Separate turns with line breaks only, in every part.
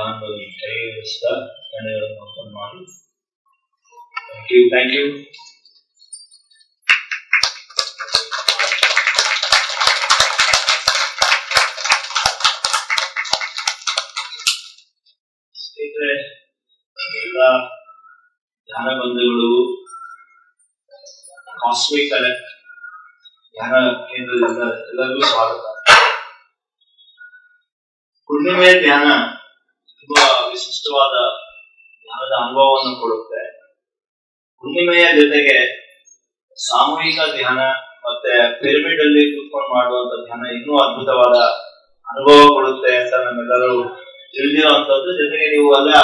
ಧ್ಯಾನದಲ್ಲಿ ಕೈಗೊಳಿಸಿದ ಕಣ್ಣುಗಳನ್ನು ಓಪನ್ ಮಾಡಿ. Thank you. ಸ್ನೇಹಿತರೆ, ಎಲ್ಲ ಧ್ಯಾನ ಬಂಧುಗಳು ಕಾಸ್ಮಿಕ್ ಕನೆಕ್ಟ್ ಧ್ಯಾನ ಕೇಂದ್ರದಿಂದ ಎಲ್ಲರಿಗೂ ಸ್ವಾಗತ. ಹುಣ್ಣಿಮೆ ಧ್ಯಾನ ತುಂಬಾ ವಿಶಿಷ್ಟವಾದ ಧ್ಯಾನದ ಅನುಭವವನ್ನು ಕೊಡುತ್ತೆ. ಹುಣ್ಣಿಮೆಯ ಜೊತೆಗೆ ಸಾಮೂಹಿಕ ಧ್ಯಾನ ಮತ್ತೆ ಪಿರಮಿಡ್ ಅಲ್ಲಿ ಕೂತ್ಕೊಂಡು ಮಾಡುವಂತ ಧ್ಯಾನ ಇನ್ನೂ ಅದ್ಭುತವಾದ ಅನುಭವ ಕೊಡುತ್ತೆ ಅಂತ ನಮ್ಮೆಲ್ಲರೂ ತಿಳಿದಿರುವಂತದ್ದು, ಜೊತೆಗೆ ನೀವು ಎಲ್ಲ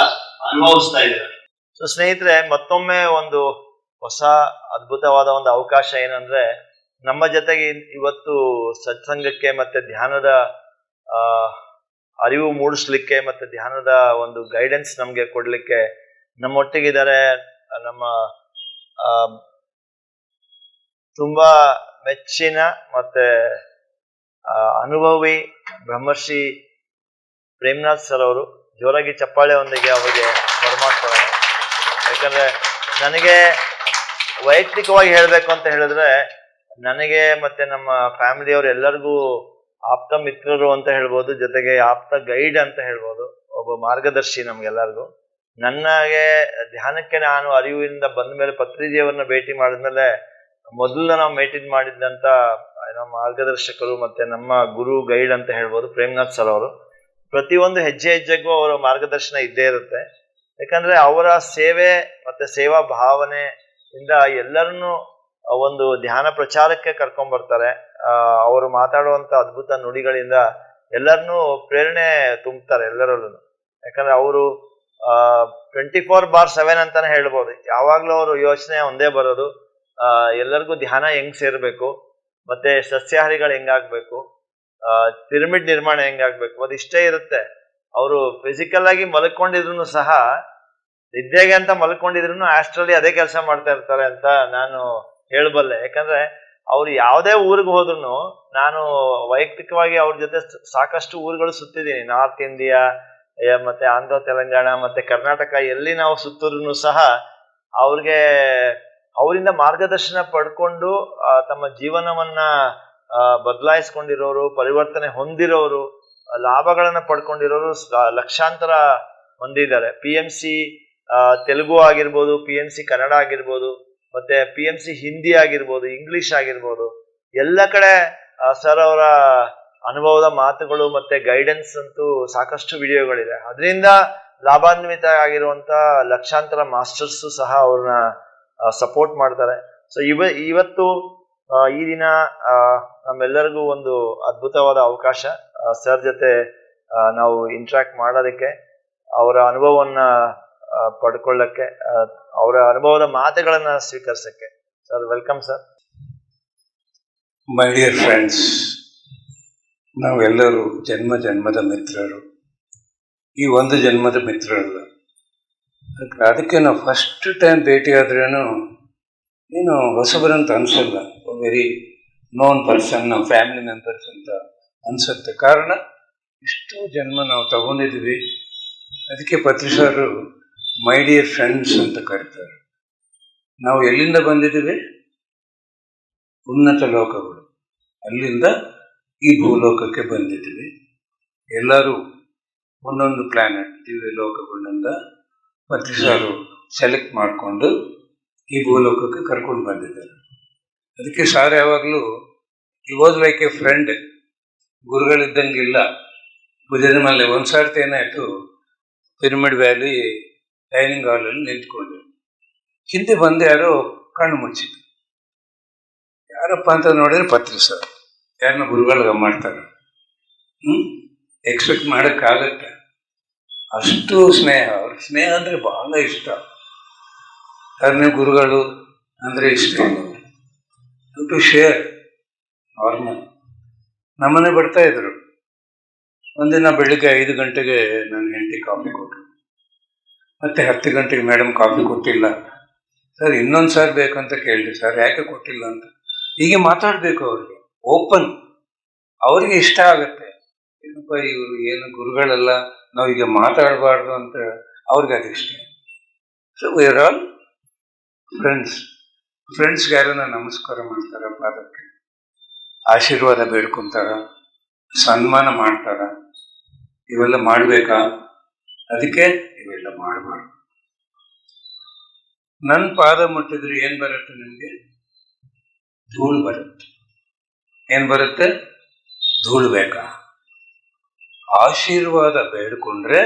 ಅನುಭವಿಸ್ತಾ ಇದ್ದೀರ. ಸೊ ಸ್ನೇಹಿತರೆ, ಮತ್ತೊಮ್ಮೆ ಒಂದು ಹೊಸ ಅದ್ಭುತವಾದ ಒಂದು ಅವಕಾಶ ಏನಂದ್ರೆ, ನಮ್ಮ ಜೊತೆಗೆ ಇವತ್ತು ಸತ್ಸಂಗಕ್ಕೆ ಮತ್ತೆ ಧ್ಯಾನದ ಅರಿವು ಮೂಡಿಸ್ಲಿಕ್ಕೆ ಮತ್ತೆ ಧ್ಯಾನದ ಒಂದು ಗೈಡೆನ್ಸ್ ನಮ್ಗೆ ಕೊಡ್ಲಿಕ್ಕೆ ನಮ್ಮೊಟ್ಟಿಗಿದ್ದಾರೆ ನಮ್ಮ ತುಂಬಾ ಮೆಚ್ಚಿನ ಮತ್ತೆ ಅನುಭವಿ ಬ್ರಹ್ಮರ್ಷಿ ಪ್ರೇಮ್ನಾಥ್ ಸರ್ ಅವರು. ಜೋರಾಗಿ ಚಪ್ಪಾಳೆಯೊಂದಿಗೆ ಅವರಿಗೆ ಬರಮಾಡ್ತಾರೆ. ಯಾಕಂದ್ರೆ ನನಗೆ ವೈಯಕ್ತಿಕವಾಗಿ ಹೇಳ್ಬೇಕು ಅಂತ ಹೇಳಿದ್ರೆ, ನನಗೆ ಮತ್ತೆ ನಮ್ಮ ಫ್ಯಾಮಿಲಿಯವರು ಎಲ್ಲರಿಗೂ ಆಪ್ತ ಮಿತ್ರರು ಅಂತ ಹೇಳ್ಬೋದು, ಜೊತೆಗೆ ಆಪ್ತ ಗೈಡ್ ಅಂತ ಹೇಳ್ಬೋದು, ಒಬ್ಬ ಮಾರ್ಗದರ್ಶಿ ನಮ್ಗೆಲ್ಲರಿಗೂ. ನನಗೆ ಧ್ಯಾನಕ್ಕೆ ನಾನು ಅರಿವಿಂದ ಬಂದ ಮೇಲೆ ಪತ್ರಿಜಿಯವರನ್ನ ಭೇಟಿ ಮಾಡಿದ್ಮೇಲೆ ಮೊದಲು ನಾವು ಭೇಟಿ ಮಾಡಿದ್ದಂತ ಮಾರ್ಗದರ್ಶಕರು ಮತ್ತೆ ನಮ್ಮ ಗುರು ಗೈಡ್ ಅಂತ ಹೇಳ್ಬೋದು ಪ್ರೇಮ್ನಾಥ್ ಸರ್ ಅವರು. ಪ್ರತಿಯೊಂದು ಹೆಜ್ಜೆ ಹೆಜ್ಜೆಗೂ ಅವರ ಮಾರ್ಗದರ್ಶನ ಇದ್ದೇ ಇರುತ್ತೆ. ಯಾಕಂದ್ರೆ ಅವರ ಸೇವೆ ಮತ್ತೆ ಸೇವಾ ಭಾವನೆಯಿಂದ ಎಲ್ಲರನ್ನು ಒಂದು ಧ್ಯಾನ ಪ್ರಚಾರಕ್ಕೆ ಕರ್ಕೊಂಡ್ ಬರ್ತಾರೆ. ಅವರು ಮಾತಾಡುವಂತ ಅದ್ಭುತ ನುಡಿಗಳಿಂದ ಎಲ್ಲರನ್ನೂ ಪ್ರೇರಣೆ ತುಂಬ್ತಾರೆ ಎಲ್ಲರಲ್ಲೂ. ಯಾಕಂದ್ರೆ ಅವರು 24/7 ಅಂತಾನೆ ಹೇಳ್ಬೋದು. ಯಾವಾಗ್ಲೂ ಅವರು ಯೋಚನೆ ಒಂದೇ ಬರೋದು, ಎಲ್ಲರಿಗೂ ಧ್ಯಾನ ಹೆಂಗ್ ಸೇರ್ಬೇಕು, ಮತ್ತೆ ಸಸ್ಯಾಹಾರಿಗಳು ಹೆಂಗಾಗ್ಬೇಕು, ಪಿರಮಿಡ್ ನಿರ್ಮಾಣ ಹೆಂಗಾಗ್ಬೇಕು, ಅದಿಷ್ಟೇ ಇರುತ್ತೆ. ಅವರು ಫಿಸಿಕಲ್ ಆಗಿ ಮಲ್ಕೊಂಡಿದ್ರು ಸಹ, ನಿದ್ದೆಗೆ ಅಂತ ಮಲ್ಕೊಂಡಿದ್ರು ಆಸ್ಟ್ರಲ್ಲಿ ಅದೇ ಕೆಲಸ ಮಾಡ್ತಾ ಇರ್ತಾರೆ ಅಂತ ನಾನು ಹೇಳಬಲ್ಲೆ. ಯಾಕಂದ್ರೆ ಅವ್ರು ಯಾವುದೇ ಊರಿಗೆ ಹೋದ್ರು, ನಾನು ವೈಯಕ್ತಿಕವಾಗಿ ಅವ್ರ ಜೊತೆ ಸಾಕಷ್ಟು ಊರುಗಳು ಸುತ್ತಿದ್ದೀನಿ. ನಾರ್ತ್ ಇಂಡಿಯಾ ಮತ್ತೆ ಆಂಧ್ರ, ತೆಲಂಗಾಣ ಮತ್ತೆ ಕರ್ನಾಟಕ, ಎಲ್ಲಿ ನಾವು ಸುತ್ತಿದ್ರು ಸಹ ಅವರಿಂದ ಮಾರ್ಗದರ್ಶನ ಪಡ್ಕೊಂಡು ತಮ್ಮ ಜೀವನವನ್ನ ಬದಲಾಯಿಸ್ಕೊಂಡಿರೋರು, ಪರಿವರ್ತನೆ ಹೊಂದಿರೋರು, ಲಾಭಗಳನ್ನ ಪಡ್ಕೊಂಡಿರೋರು ಲಕ್ಷಾಂತರ ಹೊಂದಿದ್ದಾರೆ. PMC ತೆಲುಗು ಆಗಿರ್ಬೋದು, PMC ಕನ್ನಡ ಆಗಿರ್ಬೋದು, ಮತ್ತೆ PMC ಹಿಂದಿ ಆಗಿರ್ಬೋದು, ಇಂಗ್ಲಿಷ್ ಆಗಿರ್ಬೋದು, ಎಲ್ಲ ಕಡೆ ಸರ್ ಅವರ ಅನುಭವದ ಮಾತುಗಳು ಮತ್ತೆ ಗೈಡೆನ್ಸ್ ಅಂತೂ ಸಾಕಷ್ಟು ವಿಡಿಯೋಗಳಿದೆ. ಅದರಿಂದ ಲಾಭಾನ್ವಿತ ಆಗಿರುವಂತ ಲಕ್ಷಾಂತರ ಮಾಸ್ಟರ್ಸ್ ಸಹ ಅವ್ರನ್ನ ಸಪೋರ್ಟ್ ಮಾಡ್ತಾರೆ. ಸೊ ಇವತ್ತು ಈ ದಿನ ನಮ್ಮೆಲ್ಲರಿಗೂ ಒಂದು ಅದ್ಭುತವಾದ ಅವಕಾಶ ಸರ್ ಜೊತೆ ನಾವು ಇಂಟ್ರಾಕ್ಟ್ ಮಾಡೋದಕ್ಕೆ, ಅವರ ಅನುಭವವನ್ನ ಪಡ್ಕೊಳ್ಳಕ್ಕೆ, ಅವರ ಅನುಭವದ ಮಾತುಗಳನ್ನ ಸ್ವೀಕರಿಸಕ್ಕೆ. Sir, welcome sir.
My dear friends, ನಾವೆಲ್ಲರೂ ಜನ್ಮದ ಮಿತ್ರರು. ಈ ಒಂದು ಜನ್ಮದ ಮಿತ್ರರಲ್ಲ. ಅದಕ್ಕೆ ನಾವು ಫಸ್ಟ್ ಟೈಮ್ ಭೇಟಿ ಆದ್ರೇನು ಏನು ಹೊಸಬರಂತ ಅನ್ಸಲ್ಲ. ವೆರಿ ನೋನ್ ಪರ್ಸನ್, ನಮ್ಮ ಫ್ಯಾಮಿಲಿ ಮೆಂಬರ್ಸ್ ಅಂತ ಅನ್ಸುತ್ತೆ. ಕಾರಣ ಇಷ್ಟು ಜನ್ಮ ನಾವು ತಗೊಂಡಿದ್ವಿ. ಅದಕ್ಕೆ ಪತ್ರಿಸಾರು ಮೈ ಡಿಯರ್ ಫ್ರೆಂಡ್ಸ್ ಅಂತ ಕರೀತಾರೆ. ನಾವು ಎಲ್ಲಿಂದ ಬಂದಿದ್ದೀವಿ? ಉನ್ನತ ಲೋಕಗಳು, ಅಲ್ಲಿಂದ ಈ ಭೂಲೋಕಕ್ಕೆ ಬಂದಿದ್ದೀವಿ. ಎಲ್ಲರೂ ಒಂದೊಂದು ಪ್ಲಾನೆಟ್, ದಿವ್ಯ ಲೋಕಗಳಿಂದ ಪತ್ರಿಸಾರು ಸೆಲೆಕ್ಟ್ ಮಾಡಿಕೊಂಡು ಈ ಭೂಲೋಕಕ್ಕೆ ಕರ್ಕೊಂಡು ಬಂದಿದ್ದಾರೆ. ಅದಕ್ಕೆ ಸಾರ್ ಯಾವಾಗಲೂ ಈ ವಾಸ್ ಲೈಕ್ ಎ ಫ್ರೆಂಡ್, ಗುರುಗಳಿದ್ದಂಗಿಲ್ಲ. ಭುಜದ ಮೇಲೆ ಒಂದ್ಸಾರ್ತಿ ಏನಾಯ್ತು, ಪಿರಮಿಡ್ ವ್ಯಾಲಿ ಡೈನಿಂಗ್ ಹಾಲಲ್ಲಿ ನಿಂತ್ಕೊಂಡು ಹಿಂದೆ ಬಂದು ಯಾರೋ ಕಣ್ಣು ಮುಚ್ಚಿದ್ರು. ಯಾರಪ್ಪ ಅಂತ ನೋಡಿದ್ರೆ ಪತ್ರಿಸಾರು. ಯಾರನ್ನ ಗುರುಗಳಿಗೆ ಮಾಡ್ತಾರೆ, ಎಕ್ಸ್ಪೆಕ್ಟ್ ಮಾಡೋಕ್ಕಾಗತ್ತೆ. ಅಷ್ಟು ಸ್ನೇಹ, ಅವ್ರ ಸ್ನೇಹ ಅಂದರೆ ಬಹಳ ಇಷ್ಟ. ಯಾರನ್ನೇ ಗುರುಗಳು ಅಂದರೆ ಇಷ್ಟ ಟು ಶೇರ್. ನಾರ್ಮಲ್ ನಮ್ಮನೆ ಬರ್ತಾ ಇದ್ರು. ಒಂದಿನ ಬೆಳಿಗ್ಗೆ 5 ಗಂಟೆಗೆ ನನ್ನ ಹೆಂಡತಿ ಕಾಫಿ ಕೊಟ್ಟರು. ಮತ್ತೆ 10 ಗಂಟೆಗೆ ಮೇಡಮ್ ಕಾಫಿ ಕೊಟ್ಟಿಲ್ಲ ಸರ್, ಇನ್ನೊಂದು ಸಾರ್ ಬೇಕಂತ ಕೇಳಿದೆ. ಸರ್ ಯಾಕೆ ಕೊಟ್ಟಿಲ್ಲ ಅಂತ. ಹೀಗೆ ಮಾತಾಡಬೇಕು ಅವ್ರಿಗೆ, ಓಪನ್. ಅವ್ರಿಗೆ ಇಷ್ಟ ಆಗುತ್ತೆ. ಏನಪ್ಪ ಇವರು ಏನು ಗುರುಗಳೆಲ್ಲ ನಾವೀಗ ಮಾತಾಡಬಾರ್ದು ಅಂತ ಅವ್ರಿಗೆ ಅದಿಷ್ಟ. So we're all friends. ಫ್ರೆಂಡ್ಸ್ಗೆ ಯಾರನ್ನ ನಮಸ್ಕಾರ ಮಾಡ್ತಾರ, ಪಾದಕ್ಕೆ ಆಶೀರ್ವಾದ ಬೇಡ್ಕೊಂತಾರ, ಸನ್ಮಾನ ಮಾಡ್ತಾರ, ಇವೆಲ್ಲ ಮಾಡ್ಬೇಕಾ? ಅದಕ್ಕೆ ಇವೆಲ್ಲ ಮಾಡಬಾರ್ದು. ನನ್ನ ಪಾದ ಮುಟ್ಟಿದ್ರೆ ಏನ್ ಬರುತ್ತೆ? ನಿಮ್ಗೆ ಧೂಳು ಬರುತ್ತೆ. ಏನ್ ಬರುತ್ತೆ? ಧೂಳು ಬೇಕಾ? ಆಶೀರ್ವಾದ ಬೇಡ್ಕೊಂಡ್ರೆ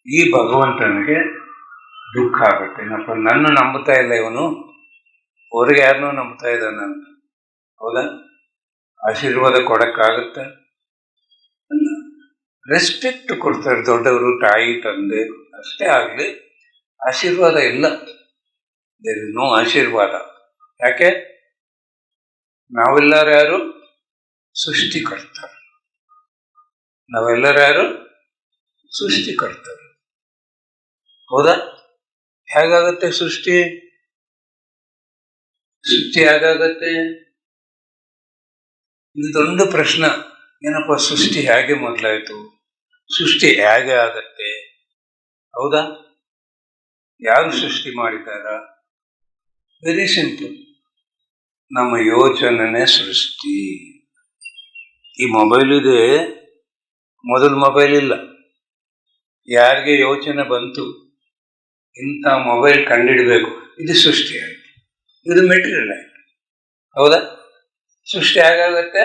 ಈ ಭಗವಂತನಿಗೆ ದುಃಖ ಆಗುತ್ತೆ. ಏನಪ್ಪ, ನನ್ನ ನಂಬುತ್ತಾ ಇಲ್ಲ ಇವನು, ಅವ್ರಿಗೆ ಯಾರನ್ನೂ ನಂಬ್ತಾ ಇದ್ದಾನ ಅಂತ. ಹೌದಾ? ಆಶೀರ್ವಾದ ಕೊಡಕ್ಕಾಗತ್ತೆ? ರೆಸ್ಪೆಕ್ಟ್ ಕೊಡ್ತಾರೆ ದೊಡ್ಡವರು, ತಾಯಿ ತಂದೆ ಅಷ್ಟೇ ಆಗ್ಲಿ. ಆಶೀರ್ವಾದ ಇಲ್ಲ, ದೇರ್ ಇಸ್ ನೋ ಆಶೀರ್ವಾದ. ಯಾಕೆ? ನಾವೆಲ್ಲರೂ ಯಾರು? ಸೃಷ್ಟಿಕರ್ತರು. ನಾವೆಲ್ಲರೂ ಯಾರು? ಸೃಷ್ಟಿಕರ್ತರು. ಹೌದಾ? ಹೇಗಾಗತ್ತೆ ಸೃಷ್ಟಿ? ಸೃಷ್ಟಿ ಹೇಗಾಗತ್ತೆ? ಇದು ದೊಡ್ಡ ಪ್ರಶ್ನೆ. ಏನಪ್ಪ, ಸೃಷ್ಟಿ ಹೇಗೆ ಮೊದಲಾಯ್ತು? ಸೃಷ್ಟಿ ಹೇಗೆ ಆಗತ್ತೆ? ಹೌದಾ? ಯಾರು ಸೃಷ್ಟಿ ಮಾಡಿದಾರ? ವೆರಿ ಸಿಂಪಲ್, ನಮ್ಮ ಯೋಚನೆ ಸೃಷ್ಟಿ. ಈ ಮೊಬೈಲ್ ಇದೆ, ಮೊದಲು ಮೊಬೈಲ್ ಇಲ್ಲ. ಯಾರಿಗೆ ಯೋಚನೆ ಬಂತು ಇಂಥ ಮೊಬೈಲ್ ಕಂಡಿಡ್ಬೇಕು, ಇದು ಸೃಷ್ಟಿ ಆಯ್ತು, ಇದು ಮೆಟೀರಿಯಲ್ ಆಯ್ತು. ಹೌದಾ? ಸೃಷ್ಟಿ ಹೇಗಾಗತ್ತೆ?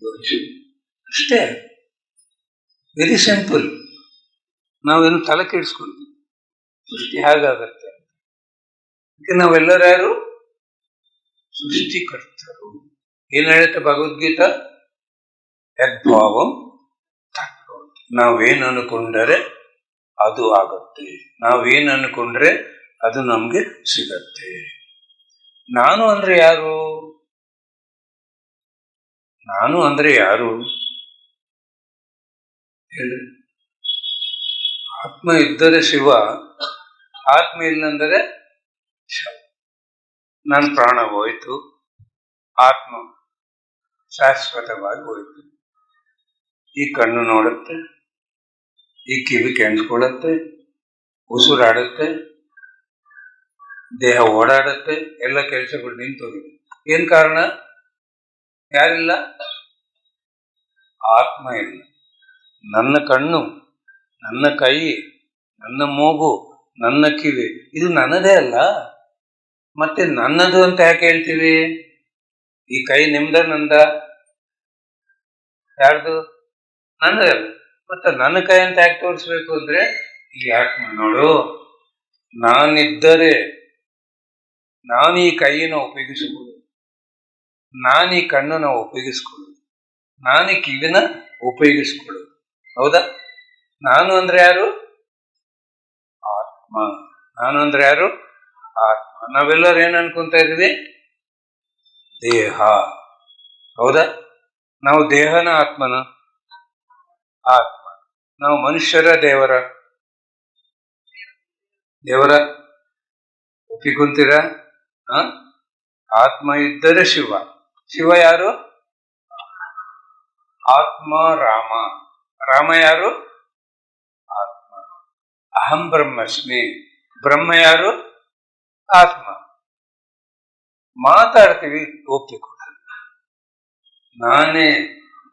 ಯೋಚನೆ ಅಷ್ಟೇ. Very simple. ನಾವೇನು ತಲೆ ಕೆಡಿಸ್ಕೊಂತೀವಿ ಸೃಷ್ಟಿ ಹೇಗಾಗತ್ತೆ? ನಾವೆಲ್ಲರೂ ಯಾರು? ಸೃಷ್ಟಿಕರ್ತರು. ಏನ್ ಹೇಳುತ್ತೆ ಭಗವದ್ಗೀತಾ? ಯದ್ಭಾವಂ ತದ್ಭವತಿ. ನಾವೇನ್ ಅನ್ಕೊಂಡರೆ ಅದು ಆಗತ್ತೆ, ನಾವೇನ್ ಅನ್ಕೊಂಡ್ರೆ ಅದು ನಮ್ಗೆ ಸಿಗತ್ತೆ. ನಾನು ಅಂದ್ರೆ ಯಾರು? ನಾನು ಅಂದ್ರೆ ಯಾರು ಹೇಳಿ? ಆತ್ಮ ಇದ್ದರೆ ಶಿವ, ಆತ್ಮ ಇಲ್ಲಂದರೆ ಶವ. ನನ್ನ ಪ್ರಾಣ ಹೋಯ್ತು, ಆತ್ಮ ಶಾಶ್ವತವಾಗಿ ಹೋಯ್ತು. ಈ ಕಣ್ಣು ನೋಡುತ್ತೆ, ಈ ಕಿವಿ ಕೆಣಿಸ್ಕೊಳ್ಳುತ್ತೆ, ಉಸಿರಾಡುತ್ತೆ, ದೇಹ ಓಡಾಡುತ್ತೆ, ಎಲ್ಲ ಕೆಲಸಗಳು ನಿಂತೋಗಿದೆ. ಏನ್ ಕಾರಣ? ಯಾರಿಲ್ಲ? ಆತ್ಮ ಇಲ್ಲ. ನನ್ನ ಕಣ್ಣು, ನನ್ನ ಕೈ, ನನ್ನ ಮೂಗು, ನನ್ನ ಕಿವಿ ಇದು ನನ್ನದೇ ಅಲ್ಲ. ಮತ್ತೆ ನನ್ನದು ಅಂತ ಯಾಕೆ ಹೇಳ್ತೀವಿ? ಈ ಕೈ ನಿಮ್ದ ನಂದ? ಯಾರ್ದು? ನನ್ನದೇ ಅಲ್ಲ. ಮತ್ತೆ ನನ್ನ ಕೈ ಅಂತ ಯಾಕೆ ತೋರಿಸ್ಬೇಕು ಅಂದ್ರೆ, ಈ ಆತ್ಮ ನೋಡು, ನಾನಿದ್ದರೆ ನಾನು ಈ ಕೈಯನ್ನು ಉಪಯೋಗಿಸ್ಬೋದು, ನಾನು ಈ ಕಣ್ಣನ್ನು ಉಪಯೋಗಿಸ್ಕೊಳ್ಳೋದು, ನಾನು ಈ ಕಿವಿನ ಉಪಯೋಗಿಸ್ಕೊಳ್ಳೋದು. ಹೌದಾ? ನಾನು ಅಂದ್ರೆ ಯಾರು? ಆತ್ಮ. ನಾನು ಅಂದ್ರೆ ಯಾರು? ಆತ್ಮ. ನಾವೆಲ್ಲರೂ ಏನ್ ಅನ್ಕೊಂತ ಇದೀವಿ? ದೇಹ. ಹೌದಾ? ನಾವು ದೇಹನ ಆತ್ಮನ? ಆತ್ಮ. ನಾವು ಮನುಷ್ಯರ ದೇವರ? ದೇವರ ಒಪ್ಪಿಕೊಂತೀರಾ? ಆತ್ಮ ಇದ್ದರೆ ಶಿವ. ಶಿವ ಯಾರು? ಆತ್ಮ ರಾಮ. ರಾಮ ಯಾರು? ಆತ್ಮ. ಅಹಂ ಬ್ರಹ್ಮಸ್ಮಿ. ಬ್ರಹ್ಮ ಯಾರು? ಆತ್ಮ. ಮಾತಾಡ್ತೀವಿ, ಒಪ್ಪಿಕೊಡಲ್ಲ. ನಾನೇ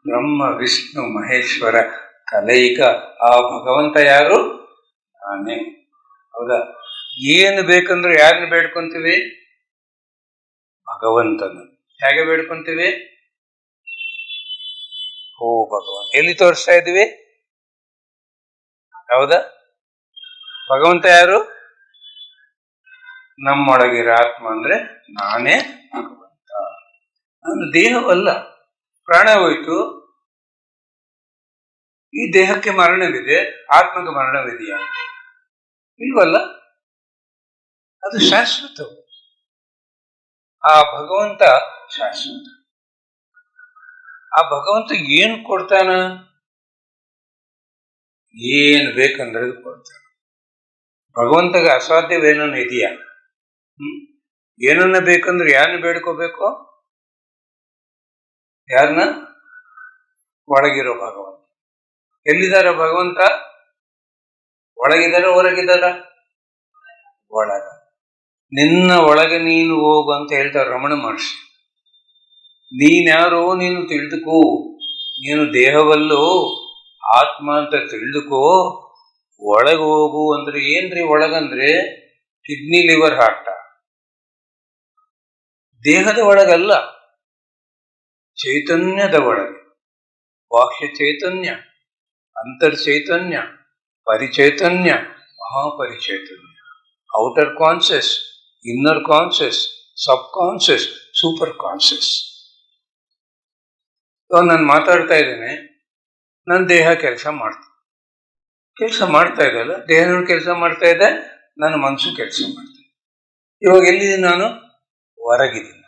ಬ್ರಹ್ಮ ವಿಷ್ಣು ಮಹೇಶ್ವರ ಕಲೈಕ. ಆ ಭಗವಂತ ಯಾರು? ನಾನೇ. ಹೌದಾ? ಏನು ಬೇಕಂದ್ರೆ ಯಾರನ್ನ ಬೇಡ್ಕೊಂತೀವಿ? ಭಗವಂತನ. ಹೇಗೆ ಬೇಡ್ಕೊಂತೀವಿ? ಓ ಭಗವಂತ. ಎಲ್ಲಿ ತೋರಿಸ್ತಾ ಇದೀವಿ? ಹೌದಾ? ಭಗವಂತ ಯಾರು? ನಮ್ಮೊಳಗಿರೋ ಆತ್ಮ ಅಂದ್ರೆ ನಾನೇ ಭಗವಂತ. ನಾನು ದೇಹವಲ್ಲ. ಪ್ರಾಣ ಹೋಯ್ತು, ಈ ದೇಹಕ್ಕೆ ಮರಣವಿದೆ, ಆತ್ಮಕ್ಕೆ ಮರಣವಿದೆಯಾ? ಇಲ್ವಲ್ಲ. ಅದು ಶಾಶ್ವತ. ಆ ಭಗವಂತ ಶಾಶ್ವತ. ಆ ಭಗವಂತ ಏನ್ ಕೊಡ್ತಾನ? ಏನ್ ಬೇಕಂದ್ರೆ ಕೊಡ್ತಾನ. ಭಗವಂತಗೆ ಅಸಾಧ್ಯವೇನನ್ನ ಇದೆಯಾ? ಏನನ್ನ ಬೇಕಂದ್ರೆ ಯಾರನ್ನ ಬೇಡ್ಕೋಬೇಕು? ಯಾರನ್ನ? ಒಳಗಿರೋ ಭಗವಂತ. ಎಲ್ಲಿದ್ದಾರ ಭಗವಂತ? ಒಳಗಿದಾರ ಹೊರಗಿದಾರ? ಒಳಗ. ನಿನ್ನ ಒಳಗೆ ನೀನು ಹೋಗು ಅಂತ ಹೇಳ್ತಾರೆ ರಮಣ ಮಹರ್ಷಿ. ನೀನ್ಯಾರೋ ನೀನು ತಿಳಿದುಕೋ, ನೀನು ದೇಹವಲ್ಲೋ ಆತ್ಮ ಅಂತ ತಿಳಿದುಕೋ, ಒಳಗೆ ಹೋಗು ಅಂದ್ರೆ ಏನ್ರಿ ಒಳಗಂದ್ರೆ ಕಿಡ್ನಿ ಲಿವರ್ ಹಾರ್ಟ. ದೇಹದ ಒಳಗಲ್ಲ, ಚೈತನ್ಯದ ಒಳಗೆ. ಬಾಹ್ಯ ಚೈತನ್ಯ, ಅಂತರ್ ಚೈತನ್ಯ, ಪರಿಚೈತನ್ಯ, ಮಹಾಪರಿಚೈತನ್ಯ, ಔಟರ್ ಕಾನ್ಷಿಯಸ್, ಇನ್ನರ್ ಕಾನ್ಷಿಯಸ್, ಸಬ್ ಕಾನ್ಷಿಯಸ್, ಸೂಪರ್ ಕಾನ್ಷಿಯಸ್. ನಾನು ಮಾತಾಡ್ತಾ ಇದ್ದೇನೆ, ನನ್ನ ದೇಹ ಕೆಲಸ ಮಾಡ್ತಾ ಇದೆಯಲ್ಲ, ದೇಹನೂ ಕೆಲಸ ಮಾಡ್ತಾ ಇದೆ, ನನ್ನ ಮನಸ್ಸು ಕೆಲಸ ಮಾಡ್ತಾ ಇದೆ. ಇವಾಗ ಎಲ್ಲಿದ್ದೀನಿ ನಾನು? ಹೊರಗಿದ್ದೀನಿ.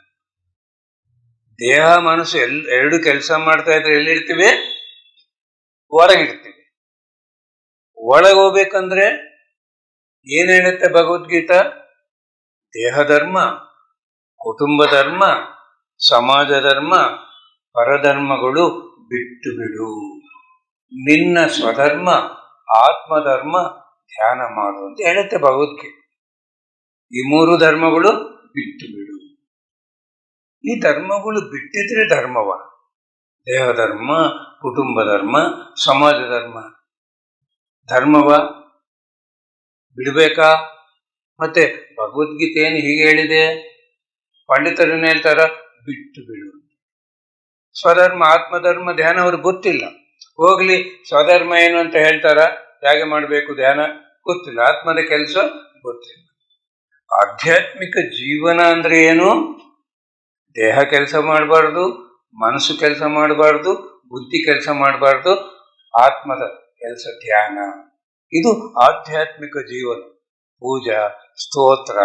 ದೇಹ ಮನಸ್ಸು ಎರಡು ಕೆಲಸ ಮಾಡ್ತಾ ಇದ್ರೆ ಎಲ್ಲಿರ್ತೀವಿ? ಹೊರಗಿರ್ತೀವಿ. ಒಳಗೆ ಹೋಗ್ಬೇಕಂದ್ರೆ ಏನ್ ಹೇಳುತ್ತೆ ಭಗವದ್ಗೀತಾ? ದೇಹ ಧರ್ಮ, ಕುಟುಂಬ ಧರ್ಮ, ಸಮಾಜ ಧರ್ಮ, ಪರಧರ್ಮಗಳು ಬಿಟ್ಟು ಬಿಡು. ನಿನ್ನ ಸ್ವಧರ್ಮ, ಆತ್ಮಧರ್ಮ ಧ್ಯಾನ ಮಾಡು ಅಂತ ಹೇಳುತ್ತೆ ಭಗವದ್ಗೀತೆ. ಈ ಮೂರು ಧರ್ಮಗಳು ಬಿಟ್ಟು ಬಿಡು. ಈ ಧರ್ಮಗಳು ಬಿಟ್ಟಿದ್ರೆ ಧರ್ಮವ? ದೇಹ ಧರ್ಮ, ಕುಟುಂಬ ಧರ್ಮ, ಸಮಾಜ ಧರ್ಮವ ಬಿಡ್ಬೇಕಾ? ಮತ್ತೆ ಭಗವದ್ಗೀತೆ ಏನು ಹೀಗೆ ಹೇಳಿದೆ? ಪಂಡಿತರನ್ನ ಹೇಳ್ತಾರ ಬಿಟ್ಟು ಬಿಡು. ಸ್ವಧರ್ಮ, ಆತ್ಮಧರ್ಮ ಧ್ಯಾನ ಅವ್ರಿಗೆ ಗೊತ್ತಿಲ್ಲ. ಹೋಗ್ಲಿ, ಸ್ವಧರ್ಮ ಏನು ಅಂತ ಹೇಳ್ತಾರ, ಹೇಗೆ ಮಾಡಬೇಕು ಧ್ಯಾನ ಗೊತ್ತಿಲ್ಲ, ಆತ್ಮದ ಕೆಲಸ ಗೊತ್ತಿಲ್ಲ. ಆಧ್ಯಾತ್ಮಿಕ ಜೀವನ ಅಂದ್ರೆ ಏನು? ದೇಹ ಕೆಲಸ ಮಾಡಬಾರ್ದು, ಮನಸ್ಸು ಕೆಲಸ ಮಾಡಬಾರ್ದು, ಬುದ್ಧಿ ಕೆಲಸ ಮಾಡಬಾರ್ದು, ಆತ್ಮದ ಕೆಲಸ ಧ್ಯಾನ. ಇದು ಆಧ್ಯಾತ್ಮಿಕ ಜೀವನ. ಪೂಜಾ, ಸ್ತೋತ್ರ,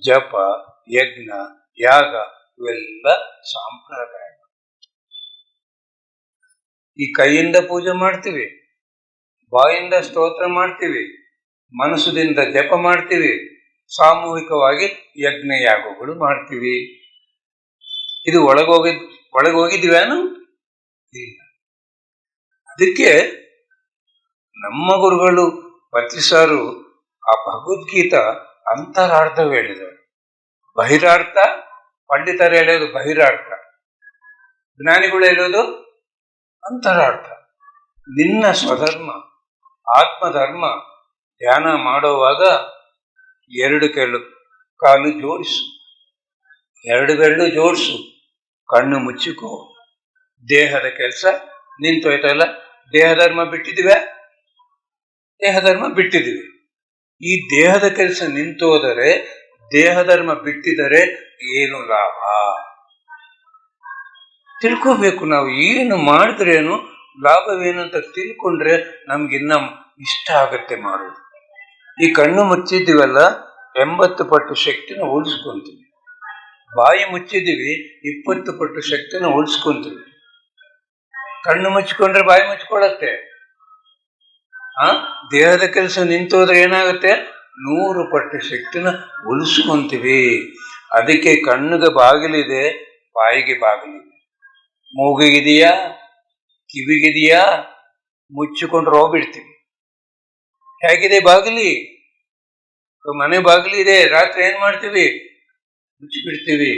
ಜಪ, ಯಜ್ಞ, ಯಾಗ ಇವೆಲ್ಲ ಸಾಂಪ್ರದಾಯ. ಈ ಕೈಯಿಂದ ಪೂಜೆ ಮಾಡ್ತೀವಿ, ಬಾಯಿಂದ ಸ್ತೋತ್ರ ಮಾಡ್ತೀವಿ, ಮನಸ್ಸುದಿಂದ ಜಪ ಮಾಡ್ತೀವಿ, ಸಾಮೂಹಿಕವಾಗಿ ಯಜ್ಞ ಯಾಗಗಳು ಮಾಡ್ತೀವಿ. ಇದು ಒಳಗೋಗಿದ್ವೇನು? ಇಲ್ಲ. ಅದಕ್ಕೆ ನಮ್ಮ ಗುರುಗಳು ಪತಿಸಾರು ಆ ಭಗವದ್ಗೀತಾ ಅಂತರಾರ್ಥ ಹೇಳಿದರು. ಬಹಿರಾರ್ಥ ಪಂಡಿತರು ಹೇಳೋದು ಬಹಿರಾರ್ಥ, ಜ್ಞಾನಿಗಳು ಹೇಳೋದು ಅಂತರಾರ್ಥ. ನಿನ್ನ ಸ್ವಧರ್ಮ, ಆತ್ಮಧರ್ಮ ಧ್ಯಾನ ಮಾಡುವಾಗ ಎರಡು ಕಾಲು ಜೋಡಿಸು, ಎರಡು ಬೆರಳು ಜೋಡಿಸು, ಕಣ್ಣು ಮುಚ್ಚಿಕೋ. ದೇಹದ ಕೆಲಸ ನಿಂತೋಯ್ತಲ್ಲ, ದೇಹಧರ್ಮ ಬಿಟ್ಟಿದ್ದೀವಿ. ಈ ದೇಹದ ಕೆಲಸ ನಿಂತೋದರೆ, ದೇಹಧರ್ಮ ಬಿಟ್ಟಿದರೆ ಏನು ಲಾಭ? ತಿಳ್ಕೋಬೇಕು. ನಾವು ಏನು ಮಾಡಿದ್ರೇನು, ಲಾಭವೇನು ಅಂತ ತಿಳ್ಕೊಂಡ್ರೆ ನಮ್ಗಿನ್ನ ಇಷ್ಟ ಆಗತ್ತೆ ಮಾಡೋದು. ಈ ಕಣ್ಣು ಮುಚ್ಚಿದ್ದೀವಲ್ಲ, 80 ಪಟ್ಟು ಶಕ್ತಿನ ಉಳಿಸ್ಕೊಂತೀವಿ. ಬಾಯಿ ಮುಚ್ಚಿದ್ದೀವಿ, 20 ಪಟ್ಟು ಶಕ್ತಿನ ಉಳಿಸ್ಕೊಂತೀವಿ. ಕಣ್ಣು ಮುಚ್ಚಿಕೊಂಡ್ರೆ ಬಾಯಿ ಮುಚ್ಕೊಳತ್ತೆ. ದೇಹದ ಕೆಲಸ ನಿಂತೋದ್ರೆ ಏನಾಗುತ್ತೆ? 100 ಪಟ್ಟು ಶಕ್ತಿನ ಉಳಿಸ್ಕೊಂತೀವಿ. ಅದಕ್ಕೆ ಕಣ್ಣಿಗೆ ಬಾಗಿಲಿದೆ, ಬಾಯಿಗೆ ಬಾಗಿಲಿದೆ. ಮೂಗಿಗಿದೆಯಾ, ಕಿವಿಗಿದೆಯಾ, ಮುಚ್ಚಿಕೊಂಡ್ರೆ ಹೋಗ್ಬಿಡ್ತೀವಿ. ಹೇಗಿದೆ ಬಾಗಿಲಿ? ಮನೆ ಬಾಗಿಲಿದೆ, ರಾತ್ರಿ ಏನ್ ಮಾಡ್ತೀವಿ? ಮುಚ್ಚಿಬಿಡ್ತೀವಿ.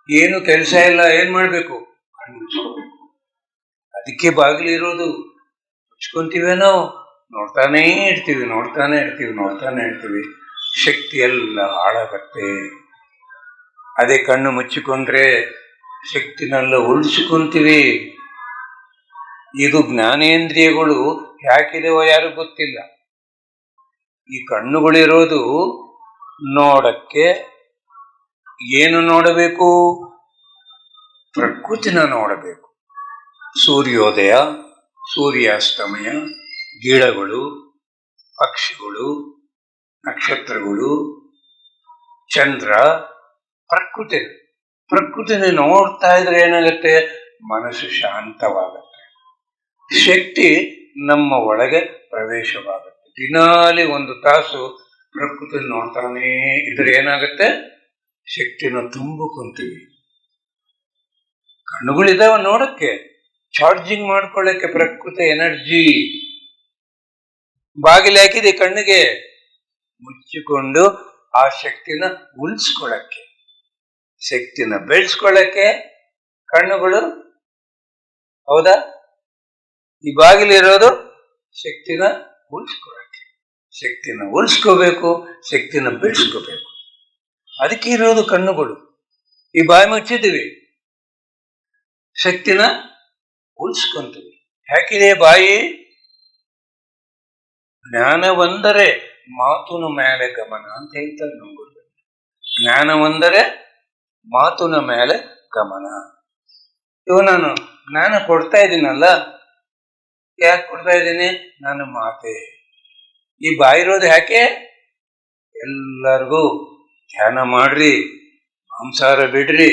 ಏನು ಕೆಲಸ ಇಲ್ಲ, ಏನ್ ಮಾಡ್ಬೇಕು? ಕಣ್ಣು ಮುಚ್ಕೋಬೇಕು. ಅದಕ್ಕೆ ಬಾಗಿಲಿರೋದು. ಮುಚ್ಕೊಂತೀವೇನೋ, ನೋಡ್ತಾನೇ ಇರ್ತೀವಿ. ಶಕ್ತಿ ಎಲ್ಲ ಹಾಳಾಗತ್ತೆ. ಅದೇ ಕಣ್ಣು ಮುಚ್ಚಿಕೊಂಡ್ರೆ ಶಕ್ತಿನೆಲ್ಲ ಉಳಿಸಿಕೊಂತೀವಿ. ಇದು ಜ್ಞಾನೇಂದ್ರಿಯಗಳು ಯಾಕಿದೆವೋ ಯಾರು ಗೊತ್ತಿಲ್ಲ. ಈ ಕಣ್ಣುಗಳಿರೋದು ನೋಡಕ್ಕೆ. ಏನು ನೋಡಬೇಕು? ಪ್ರಕೃತಿನ ನೋಡಬೇಕು. ಸೂರ್ಯೋದಯ, ಸೂರ್ಯಾಸ್ತಮಯ, ಗಿಡಗಳು, ಪಕ್ಷಿಗಳು, ನಕ್ಷತ್ರಗಳು, ಚಂದ್ರ, ಪ್ರಕೃತಿನ ನೋಡ್ತಾ ಇದ್ರೆ ಏನಾಗುತ್ತೆ? ಮನಸ್ಸು ಶಾಂತವಾಗುತ್ತೆ. ಶಕ್ತಿ ನಮ್ಮ ಒಳಗೆ ಪ್ರವೇಶವಾಗುತ್ತೆ. ದಿನಾಲಿ 1 ತಾಸು ಪ್ರಕೃತಿ ನೋಡ್ತಾನೇ ಇದ್ರೆ ಏನಾಗುತ್ತೆ? ಶಕ್ತಿನ ತುಂಬಿಕೊಂತೀವಿ. ಕಣ್ಣುಗಳಿದಾವ ನೋಡಕ್ಕೆ, ಚಾರ್ಜಿಂಗ್ ಮಾಡ್ಕೊಳ್ಳಕ್ಕೆ ಪ್ರಕೃತಿ ಎನರ್ಜಿ. ಬಾಗಿಲು ಹಾಕಿದೆ ಕಣ್ಣಿಗೆ, ಮುಚ್ಚಿಕೊಂಡು ಆ ಶಕ್ತಿನ ಉಳಿಸ್ಕೊಳ್ಳಕ್ಕೆ, ಶಕ್ತಿನ ಬೆಳೆಸ್ಕೊಳ್ಳಕ್ಕೆ ಕಣ್ಣುಗಳು. ಹೌದಾ? ಈ ಬಾಗಿಲಿರೋದು ಶಕ್ತಿನ ಉಳಿಸ್ಕೊಳ್ಳಕ್ಕೆ. ಶಕ್ತಿನ ಉಳಿಸ್ಕೋಬೇಕು, ಶಕ್ತಿನ ಬೆಳೆಸ್ಕೋಬೇಕು. ಅದಕ್ಕೆ ಇರೋದು ಕಣ್ಣುಗಳು. ಈ ಬಾಯಿ ಮುಚ್ಚಿದ್ದೀವಿ, ಶಕ್ತಿನ ಉಳಿಸ್ಕೊಂತೀವಿ. ಯಾಕಿದೆ ಬಾಯಿ? ಜ್ಞಾನವಂದರೆ ಮಾತುನ ಮೇಲೆ ಗಮನ ಅಂತ ಹೇಳ್ತಾರೆ ನಮ್ಗಳು. ಜ್ಞಾನವಂದರೆ ಮಾತುನ ಮೇಲೆ ಗಮನ. ನಾನು ಜ್ಞಾನ ಕೊಡ್ತಾ ಇದ್ದೀನಲ್ಲ, ಯಾಕೆ ಕೊಡ್ತಾ ಇದ್ದೀನಿ? ನನ್ನ ಮಾತೆ. ಈ ಬಾಯಿರೋದು ಯಾಕೆ? ಎಲ್ಲರಿಗೂ ಧ್ಯಾನ ಮಾಡ್ರಿ, ಮಾಂಸಾಹಾರ ಬಿಡ್ರಿ,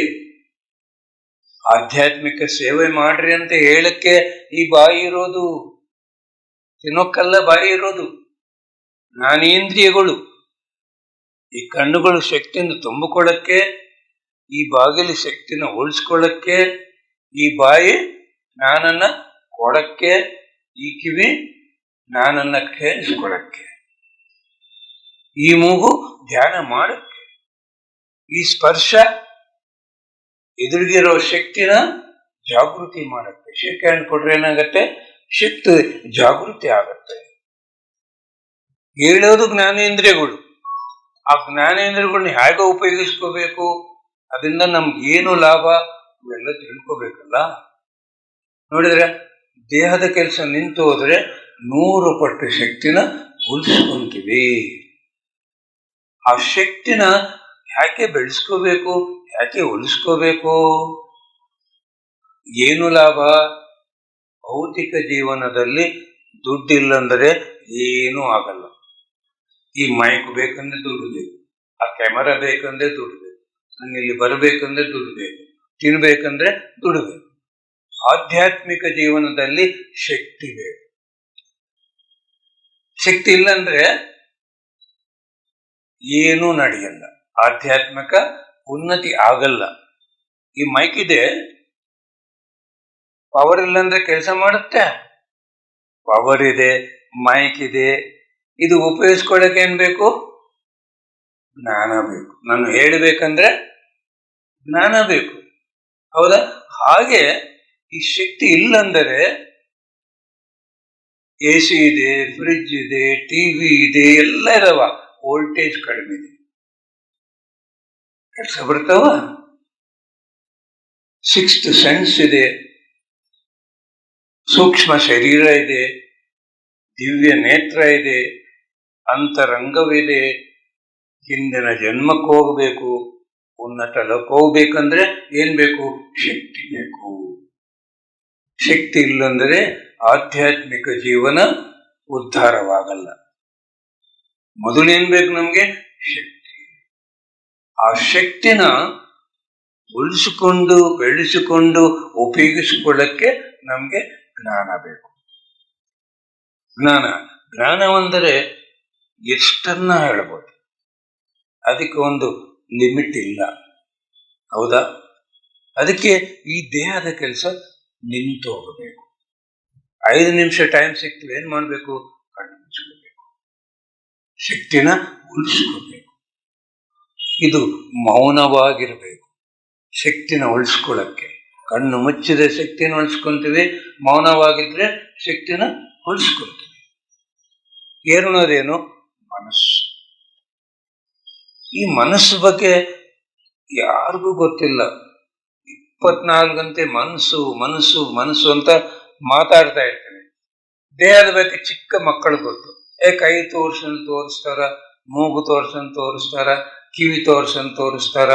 ಆಧ್ಯಾತ್ಮಿಕ ಸೇವೆ ಮಾಡ್ರಿ ಅಂತ ಹೇಳಕ್ಕೆ ಈ ಬಾಯಿ ಇರೋದು. ತಿನ್ನೋಕ್ಕಲ್ಲ ಬಾಯಿ ಇರೋದು. ಜ್ಞಾನೇಂದ್ರಿಯಗಳು, ಈ ಕಣ್ಣುಗಳು ಶಕ್ತಿಯನ್ನು ತುಂಬಿಕೊಳ್ಳಕ್ಕೆ, ಈ ಬಾಗಿಲು ಶಕ್ತಿನ ಉಳಿಸ್ಕೊಳ್ಳಕ್ಕೆ, ಈ ಬಾಯಿ ಜ್ಞಾನನ್ನ ಕೊಡಕ್ಕೆ, ಈ ಕಿವಿ ಜ್ಞಾನನ್ನ ಕೇಳಿಸ್ಕೊಳ್ಳಕ್ಕೆ, ಈ ಮೂಗು ಧ್ಯಾನ ಮಾಡಕ್ಕೆ, ಈ ಸ್ಪರ್ಶ ಎದುರಿಗಿರೋ ಶಕ್ತಿನ ಜಾಗೃತಿ ಮಾಡಕ್ಕೆ. ಶೇಕ್ ಹ್ಯಾಂಡ್ ಕೊಟ್ರೆ ಏನಾಗತ್ತೆ? ಶಕ್ತಿ ಜಾಗೃತಿ ಆಗತ್ತೆ. ಹೇಳೋದು ಜ್ಞಾನೇಂದ್ರಿಯಗಳು. ಆ ಜ್ಞಾನೇಂದ್ರಿಯಗಳನ್ನ ಹೇಗೆ ಉಪಯೋಗಿಸ್ಕೋಬೇಕು, ಅದರಿಂದ ನಮ್ಗೆ ಏನು ಲಾಭ, ಇವೆಲ್ಲ ತಿಳ್ಕೋಬೇಕಲ್ಲ. ನೋಡಿದ್ರೆ ದೇಹದ ಕೆಲಸ ನಿಂತು ಹೋದ್ರೆ 100 ಪಟ್ಟು ಶಕ್ತಿನ ಉಳಿಸ್ಕೊಂತೀವಿ. ಆ ಶಕ್ತಿನ ಯಾಕೆ ಬೆಳೆಸ್ಕೋಬೇಕು, ಯಾಕೆ ಉಳಿಸ್ಕೋಬೇಕು? ಏನು ಲಾಭ? ಭೌತಿಕ ಜೀವನದಲ್ಲಿ ದುಡ್ಡಿಲ್ಲಂದರೆ ಏನೂ ಆಗಲ್ಲ. ಈ ಮೈಕ್ ಬೇಕಂದ್ರೆ ದುಡ್ಡು ಬೇಕು, ಆ ಕ್ಯಾಮರಾ ಬೇಕಂದ್ರೆ ದುಡ್ಡು ಬೇಕು, ನಾನು ಇಲ್ಲಿ ಬರಬೇಕಂದ್ರೆ ದುಡ್ಡು ಬೇಕು, ತಿನ್ಬೇಕಂದ್ರೆ ದುಡ್ಡು ಬೇಕು. ಆಧ್ಯಾತ್ಮಿಕ ಜೀವನದಲ್ಲಿ ಶಕ್ತಿ ಬೇಕು. ಶಕ್ತಿ ಇಲ್ಲಂದ್ರೆ ಏನೂ ನಡೆಯಲ್ಲ, ಆಧ್ಯಾತ್ಮಿಕ ಉನ್ನತಿ ಆಗಲ್ಲ. ಈ ಮೈಕ್ ಇದೆ, ಪವರ್ ಇಲ್ಲಂದ್ರೆ ಕೆಲಸ ಮಾಡುತ್ತೆ? ಪವರ್ ಇದೆ, ಮೈಕ್ ಇದೆ, ಇದು ಉಪಯೋಗಿಸ್ಕೊಳ್ಳಕ್ಕೆ ಏನ್ ಬೇಕು? ಜ್ಞಾನ ಬೇಕು. ನಾನು ಹೇಳಬೇಕಂದ್ರೆ ಜ್ಞಾನ ಬೇಕು. ಹೌದಾ? ಹಾಗೆ ಈ ಶಕ್ತಿ ಇಲ್ಲಂದರೆ AC ಇದೆ, ಫ್ರಿಡ್ಜ್ ಇದೆ, ಟಿವಿ ಇದೆ, ಎಲ್ಲ ಇದಾವ, ವೋಲ್ಟೇಜ್ ಕಡಿಮೆ ಇದೆ, ಕೆಲಸ ಬರ್ತಾವ? 6th ಸೆನ್ಸ್ ಇದೆ, ಸೂಕ್ಷ್ಮ ಶರೀರ ಇದೆ, ದಿವ್ಯ ನೇತ್ರ ಇದೆ, ಅಂತರಂಗವಿದೆ. ಹಿಂದಿನ ಜನ್ಮಕ್ಕೆ ಹೋಗ್ಬೇಕು, ಉನ್ನತ ಲೋಕ ಹೋಗ್ಬೇಕಂದ್ರೆ ಏನ್ ಬೇಕು? ಶಕ್ತಿ ಬೇಕು. ಶಕ್ತಿ ಇಲ್ಲಂದರೆ ಆಧ್ಯಾತ್ಮಿಕ ಜೀವನ ಉದ್ಧಾರವಾಗಲ್ಲ. ಮೊದಲೇನ್ ಬೇಕು ನಮ್ಗೆ? ಶಕ್ತಿ. ಆ ಶಕ್ತಿನ ಉಳಿಸಿಕೊಂಡು ಬೆಳೆಸಿಕೊಂಡು ಉಪಯೋಗಿಸಿಕೊಳ್ಳಕ್ಕೆ ನಮ್ಗೆ ಜ್ಞಾನ ಬೇಕು. ಜ್ಞಾನವೆಂದರೆ ಎಷ್ಟನ್ನ ಹೇಳ್ಬೋದು, ಅದಕ್ಕೆ ಒಂದು ಲಿಮಿಟ್ ಇಲ್ಲ. ಹೌದಾ? ಅದಕ್ಕೆ ಈ ದೇಹದ ಕೆಲಸ ನಿಂತು ಹೋಗಬೇಕು. 5 ನಿಮಿಷ ಟೈಮ್ ಸಿಕ್ತದೆ, ಏನ್ ಮಾಡ್ಬೇಕು? ಕಣ್ಣು ಮುಚ್ಕೋಬೇಕು, ಶಕ್ತಿನ ಉಳಿಸ್ಕೋಬೇಕು. ಇದು ಮೌನವಾಗಿರ್ಬೇಕು ಶಕ್ತಿನ ಉಳಿಸ್ಕೊಳ್ಳಕ್ಕೆ. ಕಣ್ಣು ಮುಚ್ಚಿದ್ರೆ ಶಕ್ತಿನ ಉಳಿಸ್ಕೊಂತೀವಿ, ಮೌನವಾಗಿದ್ರೆ ಶಕ್ತಿನ ಉಳಿಸ್ಕೊಳ್ತೀವಿ. ಏರುಣೋದೇನು? ಮನಸ್ಸು. ಈ ಮನಸ್ಸು ಬಗ್ಗೆ ಯಾರಿಗೂ ಗೊತ್ತಿಲ್ಲ. 24 ಗಂಟೆ ಮನಸ್ಸು ಮನಸ್ಸು ಮನಸ್ಸು ಅಂತ ಮಾತಾಡ್ತಾ ಇರ್ತಾರೆ. ದೇಹದ ಬಗ್ಗೆ ಚಿಕ್ಕ ಮಕ್ಕಳು ಗೊತ್ತು. ಕೈ ತೋರ್ಸಂತ ತೋರಿಸ್ತಾರ, ಮೂಗು ತೋರ್ಸಂತ ತೋರಿಸ್ತಾರ, ಕಿವಿ ತೋರ್ಸಂತ ತೋರಿಸ್ತಾರ,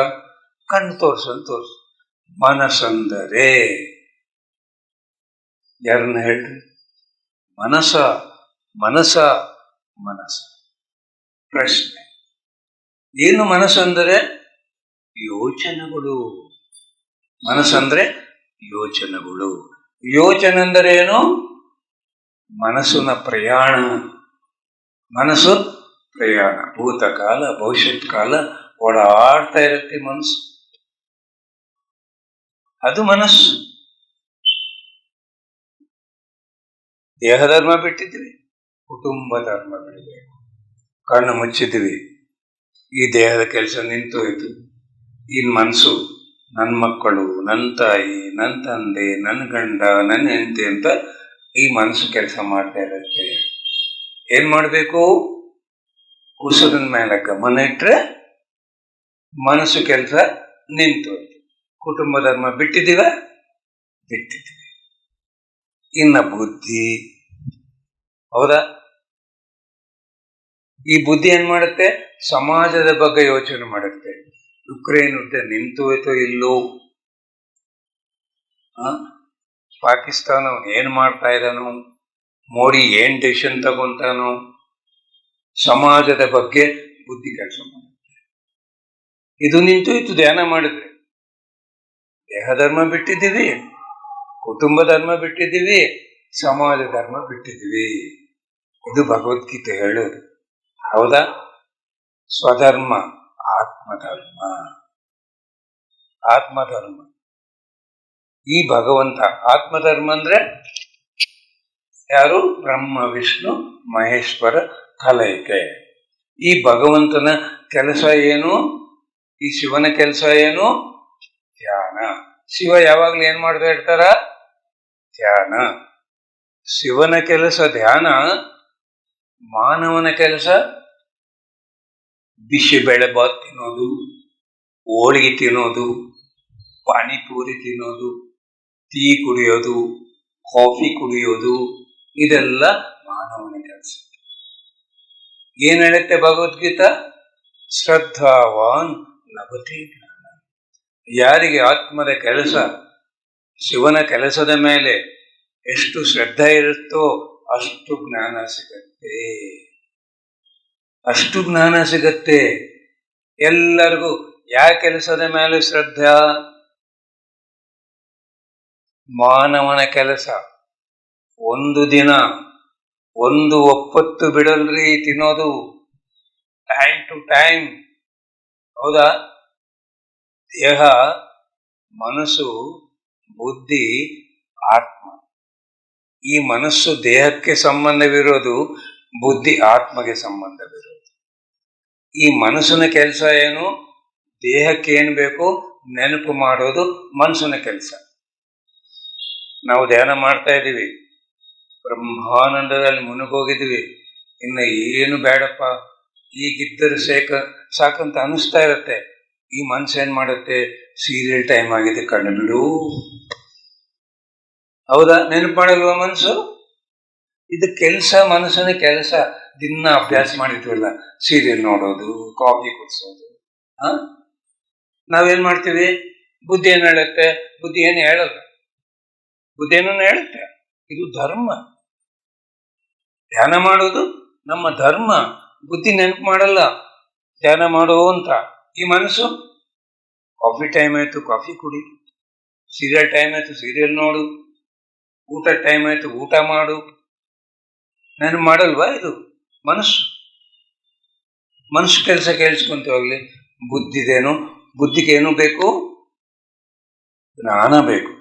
ಕಣ್ಣು ತೋರ್ಸಂತ ತೋರಿಸ್ತಾರ. ಮನಸ್ಸಂದರೆ ಯಾರನ್ನ ಹೇಳ್ರಿ? ಮನಸ ಮನಸ ಮನಸ್ಸ. ಪ್ರಶ್ನೆ ಏನು? ಮನಸ್ಸಂದರೆ ಯೋಚನೆಗಳು. ಮನಸ್ಸಂದ್ರೆ ಯೋಚನೆಗಳು. ಯೋಚನೆ ಅಂದರೆ ಏನು? ಮನಸ್ಸಿನ ಪ್ರಯಾಣ. ಮನಸ್ಸು ಪ್ರಯಾಣ, ಭೂತಕಾಲ ಭವಿಷ್ಯತ್ ಕಾಲ ಓಡಾಡ್ತಾ ಇರುತ್ತೆ ಮನಸ್ಸು. ಅದು ಮನಸ್ಸು. ದೇಹ ಧರ್ಮ ಬಿಟ್ಟಿದ್ವಿ, ಕುಟುಂಬ ಧರ್ಮ ಬಿಡಬೇಕು. ಕಣ್ಣು ಮುಚ್ಚಿದ್ವಿ, ಈ ದೇಹದ ಕೆಲಸ ನಿಂತು ಹೋಯ್ತು. ಈ ಮನಸ್ಸು ನನ್ನ ಮಕ್ಕಳು, ನನ್ನ ತಾಯಿ, ನನ್ನ ತಂದೆ, ನನ್ನ ಗಂಡ, ನನ್ನ ಹೆಂಡತಿ ಅಂತ ಈ ಮನಸ್ಸು ಕೆಲಸ ಮಾಡ್ತಾ ಇರುತ್ತೆ. ಏನ್ ಮಾಡ್ಬೇಕು? ಉಸಿರಿನ ಮೇಲೆ ಗಮನ ಇಟ್ರೆ ಮನಸ್ಸು ಕೆಲಸ ನಿಂತು ಹೋಯ್ತು. ಕುಟುಂಬ ಧರ್ಮ ಬಿಟ್ಟಿದ್ದೀವ? ಬಿಟ್ಟಿದ್ವಿ. ಇನ್ನ ಬುದ್ಧಿ, ಹೌದಾ? ಈ ಬುದ್ಧಿ ಏನ್ ಮಾಡುತ್ತೆ? ಸಮಾಜದ ಬಗ್ಗೆ ಯೋಚನೆ ಮಾಡುತ್ತೆ. ಯುಕ್ರೇನ್ ಯುದ್ಧ ನಿಂತು ಹೋಯ್ತೋ ಇಲ್ಲೋ, ಪಾಕಿಸ್ತಾನ ಏನ್ ಮಾಡ್ತಾ ಇದ್ದಾನೋ, ಮೋಡಿ ಏನ್ ಡಿಸಿಷನ್ ತಗೊಂತಾನೋ, ಸಮಾಜದ ಬಗ್ಗೆ ಬುದ್ಧಿ ಕೆಲಸ ಮಾಡುತ್ತೆ. ಇದು ನಿಂತು ಇತ್ತು ಧ್ಯಾನ ಮಾಡಿದ್ರೆ. ದೇಹ ಧರ್ಮ ಬಿಟ್ಟಿದ್ದೀವಿ, ಕುಟುಂಬ ಧರ್ಮ ಬಿಟ್ಟಿದ್ದೀವಿ, ಸಮಾಜ ಧರ್ಮ ಬಿಟ್ಟಿದ್ದೀವಿ. ಇದು ಭಗವದ್ಗೀತೆ ಹೇಳೋದು, ಹೌದಾ? ಸ್ವಧರ್ಮ, ಆತ್ಮಧರ್ಮ. ಆತ್ಮಧರ್ಮ ಈ ಭಗವಂತ. ಆತ್ಮಧರ್ಮ ಅಂದ್ರೆ ಯಾರು? ಬ್ರಹ್ಮ ವಿಷ್ಣು ಮಹೇಶ್ವರ ಕಲೈಕೆ. ಈ ಭಗವಂತನ ಕೆಲಸ ಏನು? ಈ ಶಿವನ ಕೆಲಸ ಏನು? ಧ್ಯಾನ. ಶಿವ ಯಾವಾಗ್ಲೂ ಏನ್ ಮಾಡ್ತಾ ಇರ್ತಾರ? ಧ್ಯಾನ. ಶಿವನ ಕೆಲಸ ಧ್ಯಾನ, ಮಾನವನ ಕೆಲಸ ಬಿಸಿಬೇಳೆಬಾತ್ ತಿನ್ನೋದು, ಹೋಳಿಗೆ ತಿನ್ನೋದು, ಪಾನಿಪೂರಿ ತಿನ್ನೋದು, ಟೀ ಕುಡಿಯೋದು, ಕಾಫಿ ಕುಡಿಯೋದು, ಇದೆಲ್ಲ ಮಾನವನ ಕೆಲಸ. ಏನ್ ಹೇಳುತ್ತೆ ಭಗವದ್ಗೀತಾ? ಶ್ರದ್ಧಾವಾನ್ ಲಭತೆ ಜ್ಞಾನ. ಯಾರಿಗೆ ಆತ್ಮದ ಕೆಲಸ, ಶಿವನ ಕೆಲಸದ ಮೇಲೆ ಎಷ್ಟು ಶ್ರದ್ಧೆ ಇರುತ್ತೋ ಅಷ್ಟು ಜ್ಞಾನ ಸಿಗತ್ತೆ. ಅಷ್ಟು ಜ್ಞಾನ ಸಿಗತ್ತೆ. ಎಲ್ಲರಿಗೂ ಯಾವ ಕೆಲಸದ ಮೇಲೆ ಶ್ರದ್ಧಾ? ಮಾನವನ ಕೆಲಸ. ಒಂದು ದಿನ ಒಂದು ಒಪ್ಪತ್ತು ಬಿಡಲ್ರಿ ತಿನ್ನೋದು, ಟೈಮ್ ಟು ಟೈಮ್, ಹೌದಾ? ದೇಹ, ಮನಸ್ಸು, ಬುದ್ಧಿ, ಆತ್ಮ. ಈ ಮನಸ್ಸು ದೇಹಕ್ಕೆ ಸಂಬಂಧವಿರೋದು, ಬುದ್ಧಿ ಆತ್ಮಗೆ ಸಂಬಂಧವಿರೋದು. ಈ ಮನಸ್ಸಿನ ಕೆಲಸ ಏನು? ದೇಹಕ್ಕೆ ಏನ್ ಬೇಕು ನೆನಪು ಮಾಡೋದು ಮನಸ್ಸಿನ ಕೆಲಸ. ನಾವು ಧ್ಯಾನ ಮಾಡ್ತಾ ಇದ್ದೀವಿ, ಬ್ರಹ್ಮಾನಂದದಲ್ಲಿ ಮುನುಗೋಗಿದ್ವಿ, ಇನ್ನು ಏನು ಬೇಡಪ್ಪ, ಈಗಿದ್ದರೆ ಸಾಕಂತ ಅನಿಸ್ತಾ ಇರತ್ತೆ. ಈ ಮನ್ಸು ಏನ್ ಮಾಡುತ್ತೆ? ಸೀರಿಯಲ್ ಟೈಮ್ ಆಗಿದೆ ಕಣ್ಣು ಬಿಡು, ಹೌದಾ? ನೆನಪು ಮಾಡಲ್ವ ಮನಸ್ಸು? ಇದು ಕೆಲಸ, ಮನಸ್ಸಿನ ಕೆಲಸ. ದಿನ ಅಭ್ಯಾಸ ಮಾಡಿದ್ವಲ್ಲ, ಸೀರಿಯಲ್ ನೋಡೋದು, ಕಾಫಿ ಕುಡಿಸೋದು. ನಾವೇನ್ ಮಾಡ್ತೀವಿ? ಬುದ್ಧಿ ಏನ್ ಹೇಳುತ್ತೆ? ಬುದ್ಧಿ ಏನು ಹೇಳಲ್ಲ. ಬುದ್ಧಿ ಏನನ್ನ ಹೇಳುತ್ತೆ? ಇದು ಧರ್ಮ. ಧ್ಯಾನ ಮಾಡೋದು ನಮ್ಮ ಧರ್ಮ. ಬುದ್ಧಿ ನೆನಪು ಮಾಡಲ್ಲ ಧ್ಯಾನ ಮಾಡೋ ಅಂತ. ಈ ಮನಸ್ಸು ಕಾಫಿ ಟೈಮ್ ಆಯ್ತು ಕಾಫಿ ಕುಡಿ, ಸೀರಿಯಲ್ ಟೈಮ್ ಆಯ್ತು ಸೀರಿಯಲ್ ನೋಡು, ಊಟ ಟೈಮ್ ಆಯ್ತು ಊಟ ಮಾಡು. ನೆನಪು ಮಾಡಲ್ವಾ? ಇದು ಮನಸ್ಸು. ಮನಸ್ಸು ಕೆಲಸ ಕೇಳಿಸ್ಕೊಂತ ಹೋಗ್ಲಿ. ಬುದ್ಧಿದೇನು? ಬುದ್ಧಿಗೇನು ಬೇಕು? ಜ್ಞಾನ ಬೇಕು.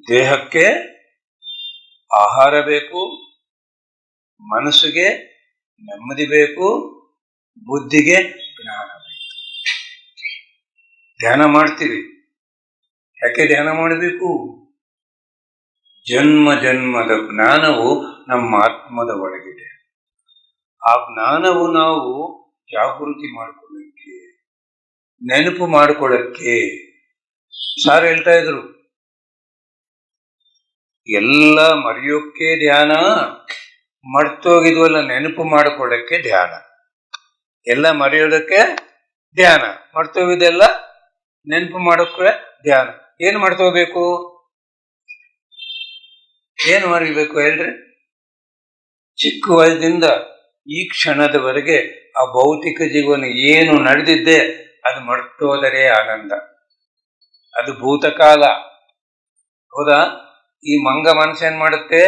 ದೇಹಕ್ಕೆ ಆಹಾರ ಬೇಕು, ಮನಸ್ಸಿಗೆ ನೆಮ್ಮದಿ ಬೇಕು, ಬುದ್ಧಿಗೆ ಜ್ಞಾನ ಬೇಕು. ಧ್ಯಾನ ಮಾಡ್ತೀವಿ. ಯಾಕೆ ಧ್ಯಾನ ಮಾಡಬೇಕು? ಜನ್ಮ ಜನ್ಮದ ಜ್ಞಾನವು ನಮ್ಮ ಆತ್ಮದ ಒಳಗಿದೆ. ಆ ಜ್ಞಾನವು ನಾವು ಜಾಗೃತಿ ಮಾಡಿಕೊಳ್ಳಕ್ಕೆ, ನೆನಪು ಮಾಡಿಕೊಳ್ಳಕ್ಕೆ. ಸಾರ್ ಹೇಳ್ತಾ ಇದ್ರು, ಎಲ್ಲ ಮರೆಯೋಕ್ಕೆ ಧ್ಯಾನ, ಮರ್ತೋಗಿದ್ವಲ್ಲ ನೆನಪು ಮಾಡಿಕೊಳ್ಳಕ್ಕೆ ಧ್ಯಾನ. ಎಲ್ಲ ಮರೆಯೋದಕ್ಕೆ ಧ್ಯಾನ, ಮರ್ತೋಗಿದ್ದೆಲ್ಲ ನೆನಪು ಮಾಡೋಕ್ಕೆ ಧ್ಯಾನ. ಏನು ಮರ್ತೋಗ್ಬೇಕು? ಏನು ಮರಿಬೇಕು ಹೇಳ್ರಿ? ಚಿಕ್ಕ ವಯಸ್ಸಿಂದ ಈ ಕ್ಷಣದವರೆಗೆ ಆ ಭೌತಿಕ ಜೀವನ ಏನು ನಡೆದಿದ್ದೆ ಅದು ಮರ್ತೋದರೆ ಆನಂದ. ಅದು ಭೂತಕಾಲ, ಹೌದಾ? ಈ ಮಂಗ ಮನಸ್ಸು ಏನ್ ಮಾಡುತ್ತೆ?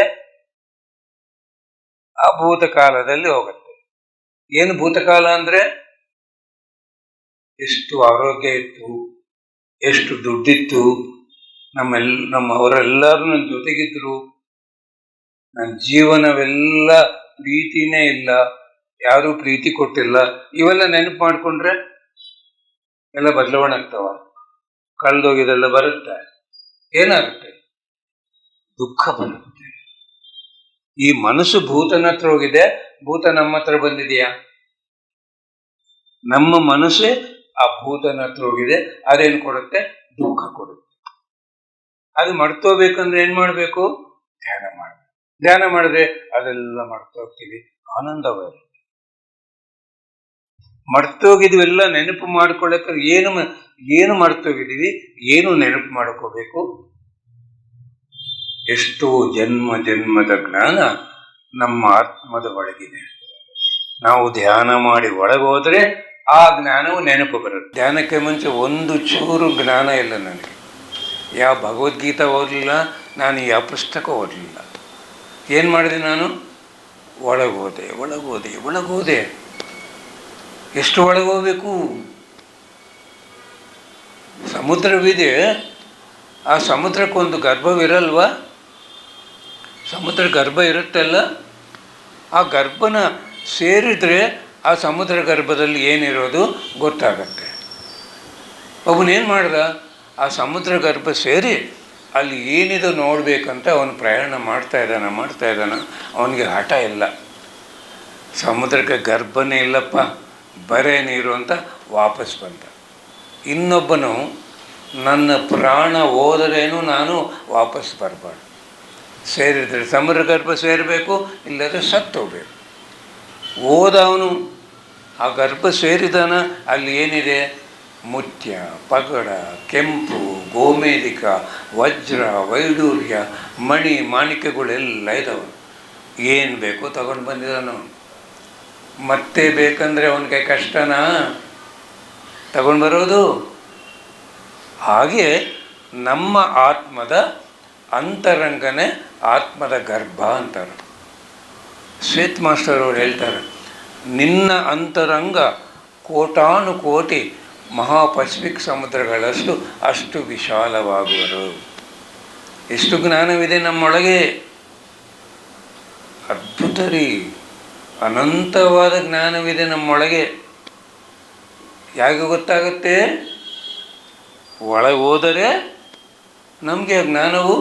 ಆ ಭೂತಕಾಲದಲ್ಲಿ ಹೋಗುತ್ತೆ. ಏನು ಭೂತಕಾಲ ಅಂದ್ರೆ? ಎಷ್ಟು ಆರೋಗ್ಯ ಇತ್ತು, ಎಷ್ಟು ದುಡ್ಡಿತ್ತು, ನಮ್ಮವರೆಲ್ಲರೂ ನನ್ನ ಜೊತೆಗಿದ್ರು, ನನ್ನ ಜೀವನವೆಲ್ಲ ಪ್ರೀತಿನೇ ಇಲ್ಲ, ಯಾರೂ ಪ್ರೀತಿ ಕೊಟ್ಟಿಲ್ಲ, ಇವೆಲ್ಲ ನೆನಪು ಮಾಡಿಕೊಂಡ್ರೆ ಎಲ್ಲ ಬದಲಾವಣೆ ಆಗ್ತಾವ. ಕಳೆದೋಗಿದೆಲ್ಲ ಬರುತ್ತೆ, ಏನಾಗುತ್ತೆ? ದುಃಖ ಬರುತ್ತೆ. ಈ ಮನಸ್ಸು ಭೂತನ ಹತ್ರ ಹೋಗಿದೆ, ಭೂತ ನಮ್ಮ ಹತ್ರ ಬಂದಿದೆಯಾ? ನಮ್ಮ ಮನಸ್ಸೇ ಆ ಭೂತನ ಹತ್ರ ಹೋಗಿದೆ. ಅದೇನು ಕೊಡುತ್ತೆ? ದುಃಖ ಕೊಡುತ್ತೆ. ಅದು ಮರ್ತೋಗ್ಬೇಕಂದ್ರೆ ಏನ್ ಮಾಡ್ಬೇಕು? ಧ್ಯಾನ ಮಾಡ್ಬೇಕು. ಧ್ಯಾನ ಮಾಡಿದ್ರೆ ಅದೆಲ್ಲ ಮರ್ತೋಗ್ತೀವಿ, ಆನಂದವಾಗಿ. ಮರ್ತೋಗಿದ್ವೆಲ್ಲ ನೆನಪು ಮಾಡ್ಕೊಳ್ಳಕ್ಕೆ ಏನು ಮರ್ತೋಗಿದೀವಿ, ಏನು ನೆನಪು ಮಾಡ್ಕೋಬೇಕು? ಎಷ್ಟೋ ಜನ್ಮ ಜನ್ಮದ ಜ್ಞಾನ ನಮ್ಮ ಆತ್ಮದ ಒಳಗಿದೆ. ನಾವು ಧ್ಯಾನ ಮಾಡಿ ಒಳಗೋದ್ರೆ ಆ ಜ್ಞಾನವು ನೆನಪು ಬರುತ್ತೆ. ಧ್ಯಾನಕ್ಕೆ ಮುಂಚೆ ಒಂದು ಚೂರು ಜ್ಞಾನ ಇಲ್ಲ ನನಗೆ. ಯಾವ ಭಗವದ್ಗೀತಾ ಓದಲಿಲ್ಲ, ನಾನು ಯಾವ ಪುಸ್ತಕ ಓದಲಿಲ್ಲ. ಏನು ಮಾಡಿದೆ ನಾನು? ಒಳಗೋದೆ. ಎಷ್ಟು ಒಳಗೋಗ್ಬೇಕು? ಸಮುದ್ರವಿದೆ, ಆ ಸಮುದ್ರಕ್ಕೊಂದು ಗರ್ಭವಿರಲ್ವಾ? ಸಮುದ್ರ ಗರ್ಭ ಇರುತ್ತಲ್ಲ, ಆ ಗರ್ಭನ ಸೇರಿದ್ರೆ ಆ ಸಮುದ್ರ ಗರ್ಭದಲ್ಲಿ ಏನಿರೋದು ಗೊತ್ತಾಗತ್ತೆ. ಅವನೇನು ಮಾಡ್ದ? ಆ ಸಮುದ್ರ ಗರ್ಭ ಸೇರಿ ಅಲ್ಲಿ ಏನಿದೆ ನೋಡ್ಬೇಕಂತ ಅವನು ಪ್ರಯಾಣ ಮಾಡ್ತಾ ಇದ್ದಾನ. ಅವನಿಗೆ ಹಠ ಇಲ್ಲ. ಸಮುದ್ರಕ್ಕೆ ಗರ್ಭನೇ ಇಲ್ಲಪ್ಪ, ಬರೇ ನೀರು ಅಂತ ವಾಪಸ್ ಬಂದ. ಇನ್ನೊಬ್ಬನು ನನ್ನ ಪ್ರಾಣ ಹೋದರೇನು ನಾನು ವಾಪಸ್ ಬರಬಾರ್ದು. ಸೇರಿದರೆ ಸಮುದ್ರ ಗರ್ಭ ಸೇರಬೇಕು, ಇಲ್ಲದ್ರೆ ಸತ್ತೋಗ್ಬೇಕು. ಹೋದವನು ಆ ಗರ್ಭ ಸೇರಿದಾನ, ಅಲ್ಲಿ ಏನಿದೆ? ಮುತ್ಯ, ಪಗಡ, ಕೆಂಪು, ಗೋಮೇಧಿಕ, ವಜ್ರ, ವೈಡೂರ್ಯ, ಮಣಿ, ಮಾಣಿಕ್ಯಗಳೆಲ್ಲ ಇದಾವೆ. ಏನು ಬೇಕೋ ತಗೊಂಡು ಬಂದಿದ್ದಾನು. ಮತ್ತೆ ಬೇಕಂದರೆ ಅವನಿಗೆ ಕಷ್ಟನಾ ತಗೊಂಡು ಬರೋದು? ಹಾಗೆ ನಮ್ಮ ಆತ್ಮದ ಅಂತರಂಗನೇ ಆತ್ಮದ ಗರ್ಭ ಅಂತಾರೆ. ಶ್ವೇತ ಮಾಸ್ಟರ್ ಅವರು ಹೇಳ್ತಾರೆ, ನಿನ್ನ ಅಂತರಂಗ ಕೋಟಾನು ಕೋಟಿ ಮಹಾಪಸಿಫಿಕ್ ಸಮುದ್ರಗಳಷ್ಟು ಅಷ್ಟು ವಿಶಾಲವಾಗುವರು. ಎಷ್ಟು ಜ್ಞಾನವಿದೆ ನಮ್ಮೊಳಗೆ! ಅದ್ಭುತ ರೀ, ಅನಂತವಾದ ಜ್ಞಾನವಿದೆ ನಮ್ಮೊಳಗೆ. ಯಾಕೆ ಗೊತ್ತಾಗುತ್ತೆ? ಒಳಗೆ ಹೋದರೆ ನಮಗೆ ಜ್ಞಾನವು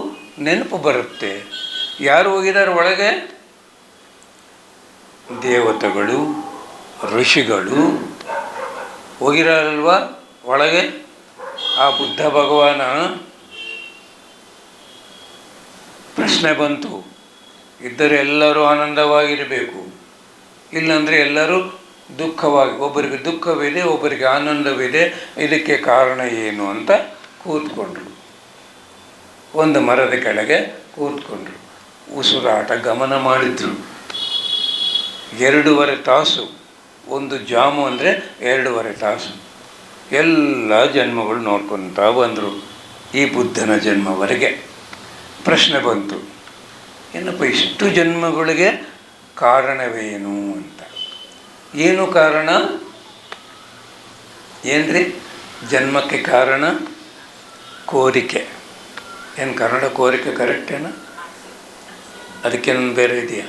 ನೆನಪು ಬರುತ್ತೆ. ಯಾರು ಹೋಗಿದ್ದಾರೆ ಒಳಗೆ? ದೇವತೆಗಳು, ಋಷಿಗಳು ಹೋಗಿರಲ್ವಾ ಒಳಗೆ? ಆ ಬುದ್ಧ ಭಗವಾನ ಪ್ರಶ್ನೆ ಬಂತು, ಇದ್ದರೆ ಎಲ್ಲರೂ ಆನಂದವಾಗಿರಬೇಕು, ಇಲ್ಲಾಂದರೆ ಎಲ್ಲರೂ ದುಃಖವಾಗಿ, ಒಬ್ಬರಿಗೆ ದುಃಖವಿದೆ, ಒಬ್ಬರಿಗೆ ಆನಂದವಿದೆ, ಇದಕ್ಕೆ ಕಾರಣ ಏನು ಅಂತ ಕೂತ್ಕೊಂಡ್ರು. ಒಂದು ಮರದ ಕೆಳಗೆ ಕೂತ್ಕೊಂಡ್ರು, ಉಸಿರಾಟ ಗಮನ ಮಾಡಿದ್ರು. 2.5 ತಾಸು, ಒಂದು ಜಾಮು ಅಂದರೆ 2.5 ತಾಸು ಎಲ್ಲ ಜನ್ಮಗಳು ನೋಡ್ಕೊತಾ ಬಂದರು. ಈ ಬುದ್ಧನ ಜನ್ಮವರೆಗೆ ಪ್ರಶ್ನೆ ಬಂತು, ಏನಪ್ಪ ಇಷ್ಟು ಜನ್ಮಗಳಿಗೆ ಕಾರಣವೇನು ಅಂತ. ಏನು ಕಾರಣ? ಏನ್ರಿ ಜನ್ಮಕ್ಕೆ ಕಾರಣ? ಕೋರಿಕೆ. ಏನು ಕನ್ನಡ ಕೋರಿಕೆ ಕರೆಕ್ಟೇನಾ? ಅದಕ್ಕೇನು ಬೇರೆ ಇದೆಯಾ?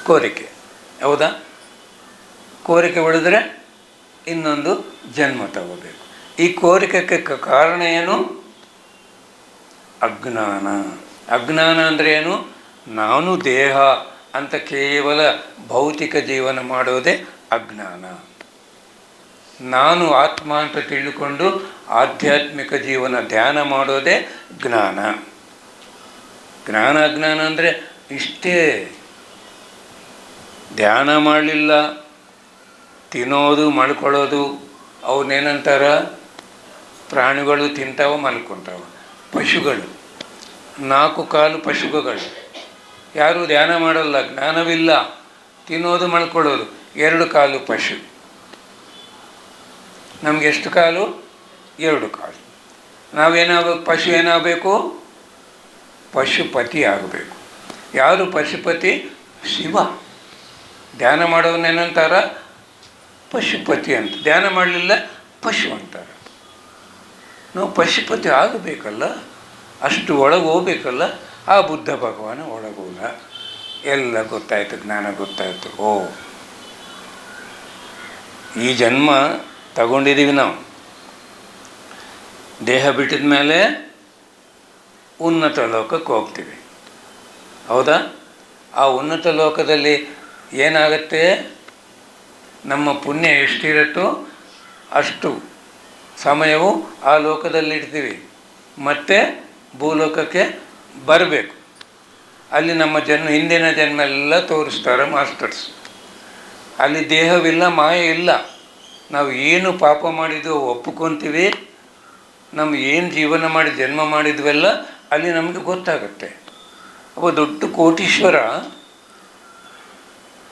ಕೋರಿಕೆ, ಹೌದಾ? ಕೋರಿಕೆ ಉಳಿದ್ರೆ ಇನ್ನೊಂದು ಜನ್ಮ ತಗೋಬೇಕು. ಈ ಕೋರಿಕೆಗೆ ಕಾರಣ ಏನು? ಅಜ್ಞಾನ. ಅಜ್ಞಾನ ಅಂದರೆ ಏನು? ನಾನು ದೇಹ ಅಂತ ಕೇವಲ ಭೌತಿಕ ಜೀವನ ಮಾಡೋದೇ ಅಜ್ಞಾನ. ನಾನು ಆತ್ಮ ಅಂತ ತಿಳ್ಕೊಂಡು ಆಧ್ಯಾತ್ಮಿಕ ಜೀವನ ಧ್ಯಾನ ಮಾಡೋದೇ ಜ್ಞಾನ. ಅಜ್ಞಾನ ಅಂದರೆ ಇಷ್ಟೇ. ಧ್ಯಾನ ಮಾಡಲಿಲ್ಲ, ತಿನ್ನೋದು ಮಲ್ಕೊಳ್ಳೋದು, ಅವನ್ನೇನಂತಾರ? ಪ್ರಾಣಿಗಳು ತಿಂತಾವ ಮಲ್ಕೊತಾವ. ಪಶುಗಳು, 4 ಕಾಲು ಪಶುಗಳು. ಯಾರೂ ಧ್ಯಾನ ಮಾಡಲ್ಲ, ಜ್ಞಾನವಿಲ್ಲ, ತಿನ್ನೋದು ಮಲ್ಕೊಳ್ಳೋದು, 2 ಕಾಲು ಪಶು. ನಮಗೆ ಎಷ್ಟು ಕಾಲು? 2 ಕಾಲು. ನಾವೇನಾಗಬೇಕು? ಪಶು ಏನಾಗಬೇಕು? ಪಶುಪತಿ ಆಗಬೇಕು. ಯಾರು ಪಶುಪತಿ? ಶಿವ. ಧ್ಯಾನ ಮಾಡೋವನ್ನೇನಂತಾರ? ಪಶುಪತಿ ಅಂತ. ಧ್ಯಾನ ಮಾಡಲಿಲ್ಲ, ಪಶು ಅಂತಾರೆ. ನಾವು ಪಶುಪತಿ ಆಗಬೇಕಲ್ಲ, ಅಷ್ಟು ಒಳಗೆ ಹೋಗ್ಬೇಕಲ್ಲ. ಆ ಬುದ್ಧ ಭಗವಾನ ಒಳಗೋದ. ಎಲ್ಲ ಗೊತ್ತಾಯಿತು, ಜ್ಞಾನ ಗೊತ್ತಾಯಿತು. ಓ, ಈ ಜನ್ಮ ತಗೊಂಡಿದ್ದೀವಿ ನಾವು. ದೇಹ ಬಿಟ್ಟಿದ ಮೇಲೆ ಉನ್ನತ ಲೋಕಕ್ಕೆ ಹೋಗ್ತೀವಿ, ಹೌದಾ? ಆ ಉನ್ನತ ಲೋಕದಲ್ಲಿ ಏನಾಗತ್ತೆ? ನಮ್ಮ ಪುಣ್ಯ ಎಷ್ಟಿರುತ್ತೋ ಅಷ್ಟು ಸಮಯವು ಆ ಲೋಕದಲ್ಲಿ ಇಡ್ತೀವಿ. ಮತ್ತೆ ಭೂಲೋಕಕ್ಕೆ ಬರಬೇಕು. ಅಲ್ಲಿ ನಮ್ಮ ಹಿಂದಿನ ಜನ್ಮ ಎಲ್ಲ ತೋರಿಸ್ತಾರೆ ಮಾಸ್ಟರ್ಸ್. ಅಲ್ಲಿ ದೇಹವಿಲ್ಲ, ಮಾಯೆ ಇಲ್ಲ. ನಾವು ಏನು ಪಾಪ ಮಾಡಿದ್ವೋ ಒಪ್ಕೊತೀವಿ. ನಮ್ಮ ಏನು ಜೀವನ ಮಾಡಿ ಜನ್ಮ ಮಾಡಿದ್ವೆಲ್ಲ ಅಲ್ಲಿ ನಮಗೆ ಗೊತ್ತಾಗುತ್ತೆ. ಒಬ್ಬ ದೊಡ್ಡ ಕೋಟೀಶ್ವರ,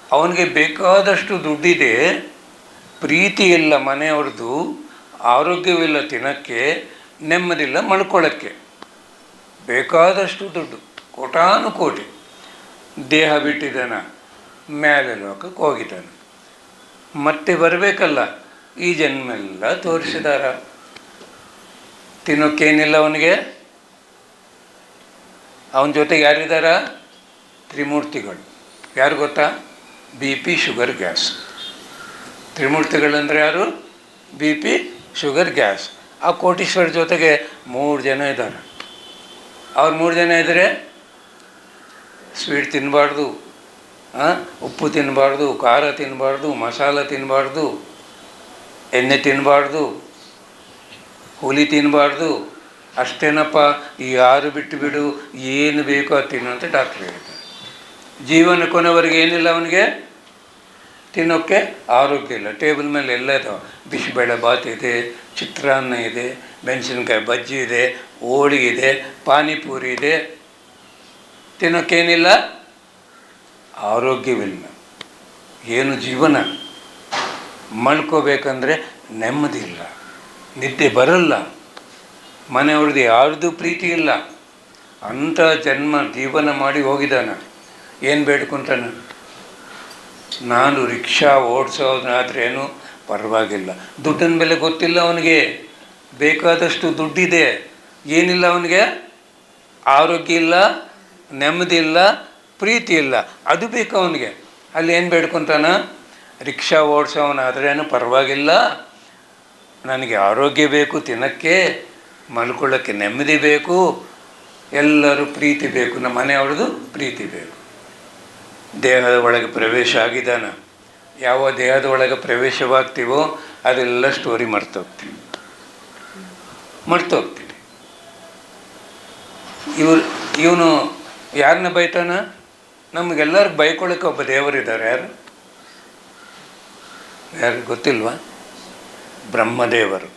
ಅವನಿಗೆ ಬೇಕಾದಷ್ಟು ದುಡ್ಡಿದೆ, ಪ್ರೀತಿ ಇಲ್ಲ ಮನೆಯವ್ರದ್ದು, ಆರೋಗ್ಯವಿಲ್ಲ ತಿನ್ನೋಕ್ಕೆ, ನೆಮ್ಮದಿಲ್ಲ ಮಲ್ಕೊಳ್ಳೋಕ್ಕೆ, ಬೇಕಾದಷ್ಟು ದುಡ್ಡು, ಕೋಟಾನು ಕೋಟಿ. ದೇಹ ಬಿಟ್ಟಿದ್ದಾನೆ, ಮೇಲೆ ಲೋಕಕ್ಕೆ ಹೋಗಿದ್ದಾನೆ. ಮತ್ತೆ ಬರಬೇಕಲ್ಲ. ಈ ಜನ್ಮೆಲ್ಲ ತೋರಿಸಿದಾರ. ತಿನ್ನೋಕ್ಕೇನಿಲ್ಲ ಅವನಿಗೆ. ಅವನ ಜೊತೆಗೆ ಯಾರಿದ್ದಾರ? ತ್ರಿಮೂರ್ತಿಗಳು. ಯಾರು ಗೊತ್ತಾ? BP, sugar, gas. ತ್ರಿಮೂರ್ತಿಗಳಂದರೆ ಯಾರು? BP, sugar, gas. ಆ ಕೋಟೀಶ್ವರ ಜೊತೆಗೆ 3 ಜನ ಇದ್ದಾರೆ. ಅವ್ರು 3 ಜನ ಇದ್ದರೆ ಸ್ವೀಟ್ ತಿನ್ನಬಾರ್ದು, ಉಪ್ಪು ತಿನ್ನಬಾರ್ದು, ಖಾರ ತಿನ್ನಬಾರ್ದು, ಮಸಾಲ ತಿನ್ನಬಾರ್ದು, ಎಣ್ಣೆ ತಿನ್ನಬಾರ್ದು, ಹುಲಿ ತಿನ್ನಬಾರ್ದು. ಅಷ್ಟೇನಪ್ಪ, ಈ 6 ಬಿಟ್ಟು ಬಿಡು, ಏನು ಬೇಕೋ ಅದು ತಿನ್ನು ಅಂತ ಡಾಕ್ಟ್ರ್ ಹೇಳ್ತಾರೆ. ಜೀವನ ಕೊನೆವರೆಗೆ ಏನಿಲ್ಲ ಅವನಿಗೆ, ತಿನ್ನೋಕ್ಕೆ ಆರೋಗ್ಯ ಇಲ್ಲ. ಟೇಬಲ್ ಮೇಲೆ ಎಲ್ಲ ಇದಾವೆ. ಬಿಸಿಬೇಳೆ ಬಾತ್ ಇದೆ, ಚಿತ್ರಾನ್ನ ಇದೆ, ಮೆಣಸಿನ್ಕಾಯಿ ಬಜ್ಜಿ ಇದೆ, ಹೋಳಿಗೆ ಇದೆ, ಪಾನಿಪೂರಿ ಇದೆ. ತಿನ್ನೋಕ್ಕೇನಿಲ್ಲ, ಆರೋಗ್ಯವಿಲ್ಲ. ಏನು ಜೀವನ? ಮಲ್ಕೋಬೇಕಂದ್ರೆ ನೆಮ್ಮದಿ ಇಲ್ಲ, ನಿದ್ದೆ ಬರಲ್ಲ, ಮನೆಯವ್ರದ್ದು ಯಾರ್ದು ಪ್ರೀತಿ ಇಲ್ಲ. ಅಂಥ ಜನ್ಮ ಜೀವನ ಮಾಡಿ ಹೋಗಿದ್ದಾನೆ. ಏನು ಬೇಡ್ಕೊಂತಾನೆ? ನಾನು ರಿಕ್ಷಾ ಓಡಿಸೋದಾದ್ರೇನು ಪರವಾಗಿಲ್ಲ. ದುಡ್ಡಿನ ಬೆಲೆ ಗೊತ್ತಿಲ್ಲ ಅವನಿಗೆ. ಬೇಕಾದಷ್ಟು ದುಡ್ಡಿದೆ, ಏನಿಲ್ಲ ಅವನಿಗೆ? ಆರೋಗ್ಯ ಇಲ್ಲ, ನೆಮ್ಮದಿ ಇಲ್ಲ, ಪ್ರೀತಿ ಇಲ್ಲ. ಅದು ಬೇಕು ಅವನಿಗೆ. ಅಲ್ಲಿ ಏನು ಬೇಡ್ಕೊತಾನ? ರಿಕ್ಷಾ ಓಡಿಸೋವನಾದ್ರೇನು ಪರವಾಗಿಲ್ಲ, ನನಗೆ ಆರೋಗ್ಯ ಬೇಕು, ತಿನ್ನೋಕ್ಕೆ ಮಲ್ಕೊಳ್ಳೋಕ್ಕೆ ನೆಮ್ಮದಿ ಬೇಕು, ಎಲ್ಲರೂ ಪ್ರೀತಿ ಬೇಕು, ನಮ್ಮ ಮನೆಯವ್ರದ್ದು ಪ್ರೀತಿ ಬೇಕು. ದೇಹದ ಒಳಗೆ ಪ್ರವೇಶ ಆಗಿದ್ದಾನ. ಯಾವ ದೇಹದ ಒಳಗೆ ಪ್ರವೇಶವಾಗ್ತೀವೋ ಅದೆಲ್ಲ ಸ್ಟೋರಿ ಮರ್ತೋಗ್ತೀವಿ. ಇವನು ಯಾರನ್ನ ಬೈತಾನ? ನಮಗೆಲ್ಲರಿಗೂ ಬೈಕೊಳ್ಳೋಕೆ ಒಬ್ಬ ದೇವರಿದ್ದಾರೆ. ಯಾರು ಗೊತ್ತಿಲ್ವಾ? ಬ್ರಹ್ಮದೇವರು.